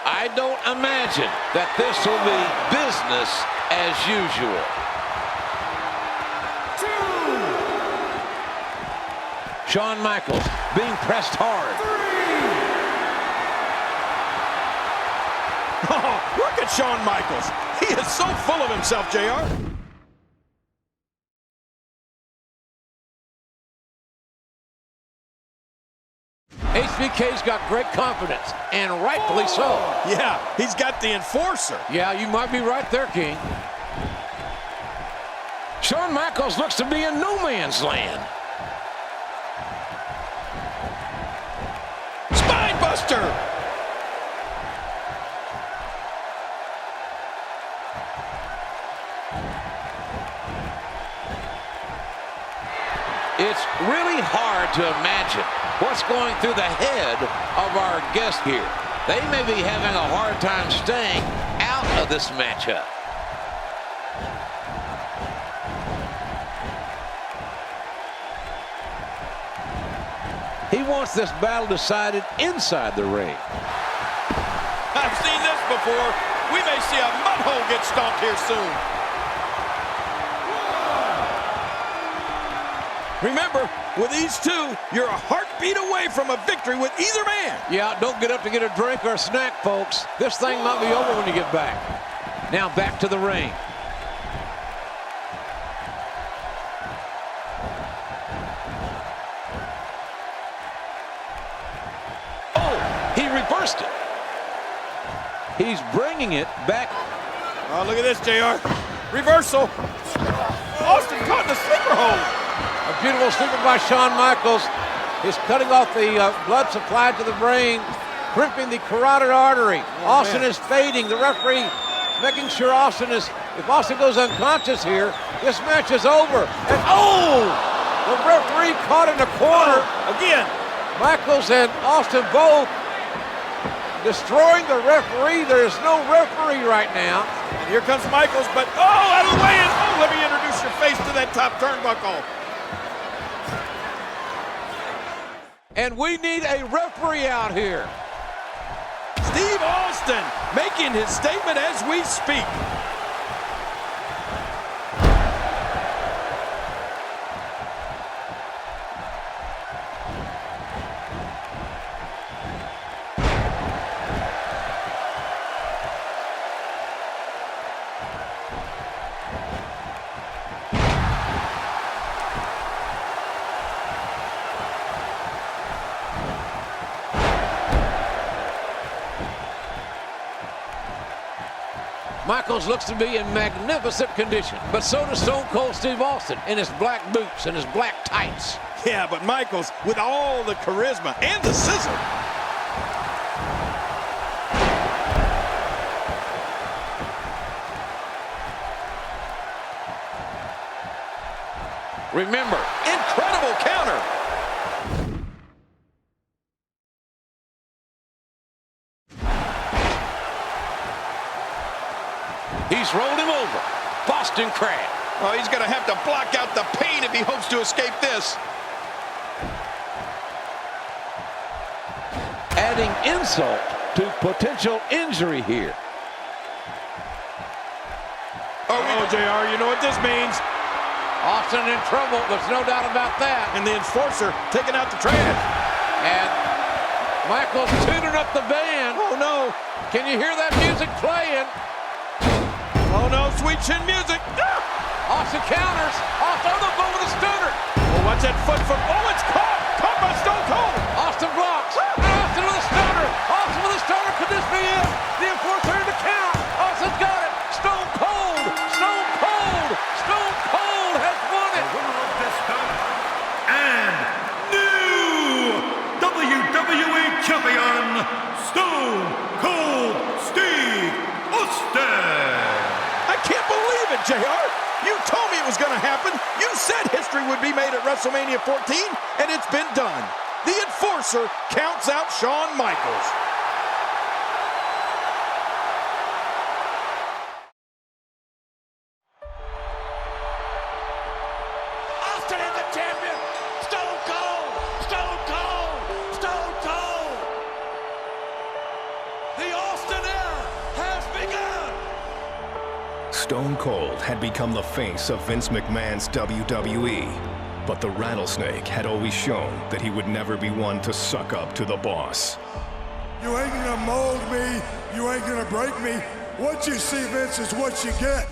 I don't imagine that this will be business as usual. 2. Shawn Michaels being pressed hard. 3. Oh, look at Shawn Michaels. He is so full of himself, JR. HBK's got great confidence, and rightfully so. Yeah, he's got the enforcer. Yeah, you might be right there, King. Shawn Michaels looks to be in no man's land. Spine buster. It's really hard to imagine what's going through the head of our guest here. They may be having a hard time staying out of this matchup. He wants this battle decided inside the ring. I've seen this before. We may see a mud hole get stomped here soon. Remember, with these two, you're a heartbeat away from a victory with either man. Yeah, don't get up to get a drink or a snack, folks. This thing might be over when you get back. Now back to the ring. Oh, he reversed it. He's bringing it back. Oh, look at this, JR. Reversal. Austin caught in the sleeper hold. A beautiful sleeper by Shawn Michaels. He's cutting off the blood supply to the brain, crimping the carotid artery. Austin is fading. The referee making sure if Austin goes unconscious here, this match is over. And oh! The referee caught in the corner. Again. Michaels and Austin both destroying the referee. There is no referee right now. And here comes Michaels, but out of the way. Let me introduce your face to that top turnbuckle. And we need a referee out here. Steve Austin making his statement as we speak. Michaels looks to be in magnificent condition, but so does Stone Cold Steve Austin in his black boots and his black tights. Yeah, but Michaels with all the charisma and the sizzle. Remember, Incredible counter. he's rolled him over. Boston Crab. Oh, he's going to have to block out the pain if he hopes to escape this. Adding insult to potential injury here. Oh, JR, you know what this means. Austin in trouble, there's no doubt about that. And the enforcer taking out the trash. And Michael's tuning up the band. Oh, no. Can you hear that music playing? Oh, no, sweet chin music. Ah! Austin counters. Austin over the stunner. Oh, watch that foot from, oh, it's caught. Caught by Stone Cold. Austin blocks. Austin with a stunner. Austin with a stunner. Could this be it? The enforcer in the count. Austin's got it. Stone Cold. Stone Cold. Stone Cold has won it. The winner of this bout and new WWE Champion, Stone Cold Steve Austin. I can't believe it, JR. You told me it was going to happen. You said history would be made at WrestleMania 14, and it's been done. The enforcer counts out Shawn Michaels. Austin is the champion. Stone Cold. Stone Cold. Stone Cold. The Austin era has begun. Stone Cold had become the face of Vince McMahon's WWE, but the Rattlesnake had always shown that he would never be one to suck up to the boss. You ain't gonna mold me. You ain't gonna break me. What you see, Vince, is what you get.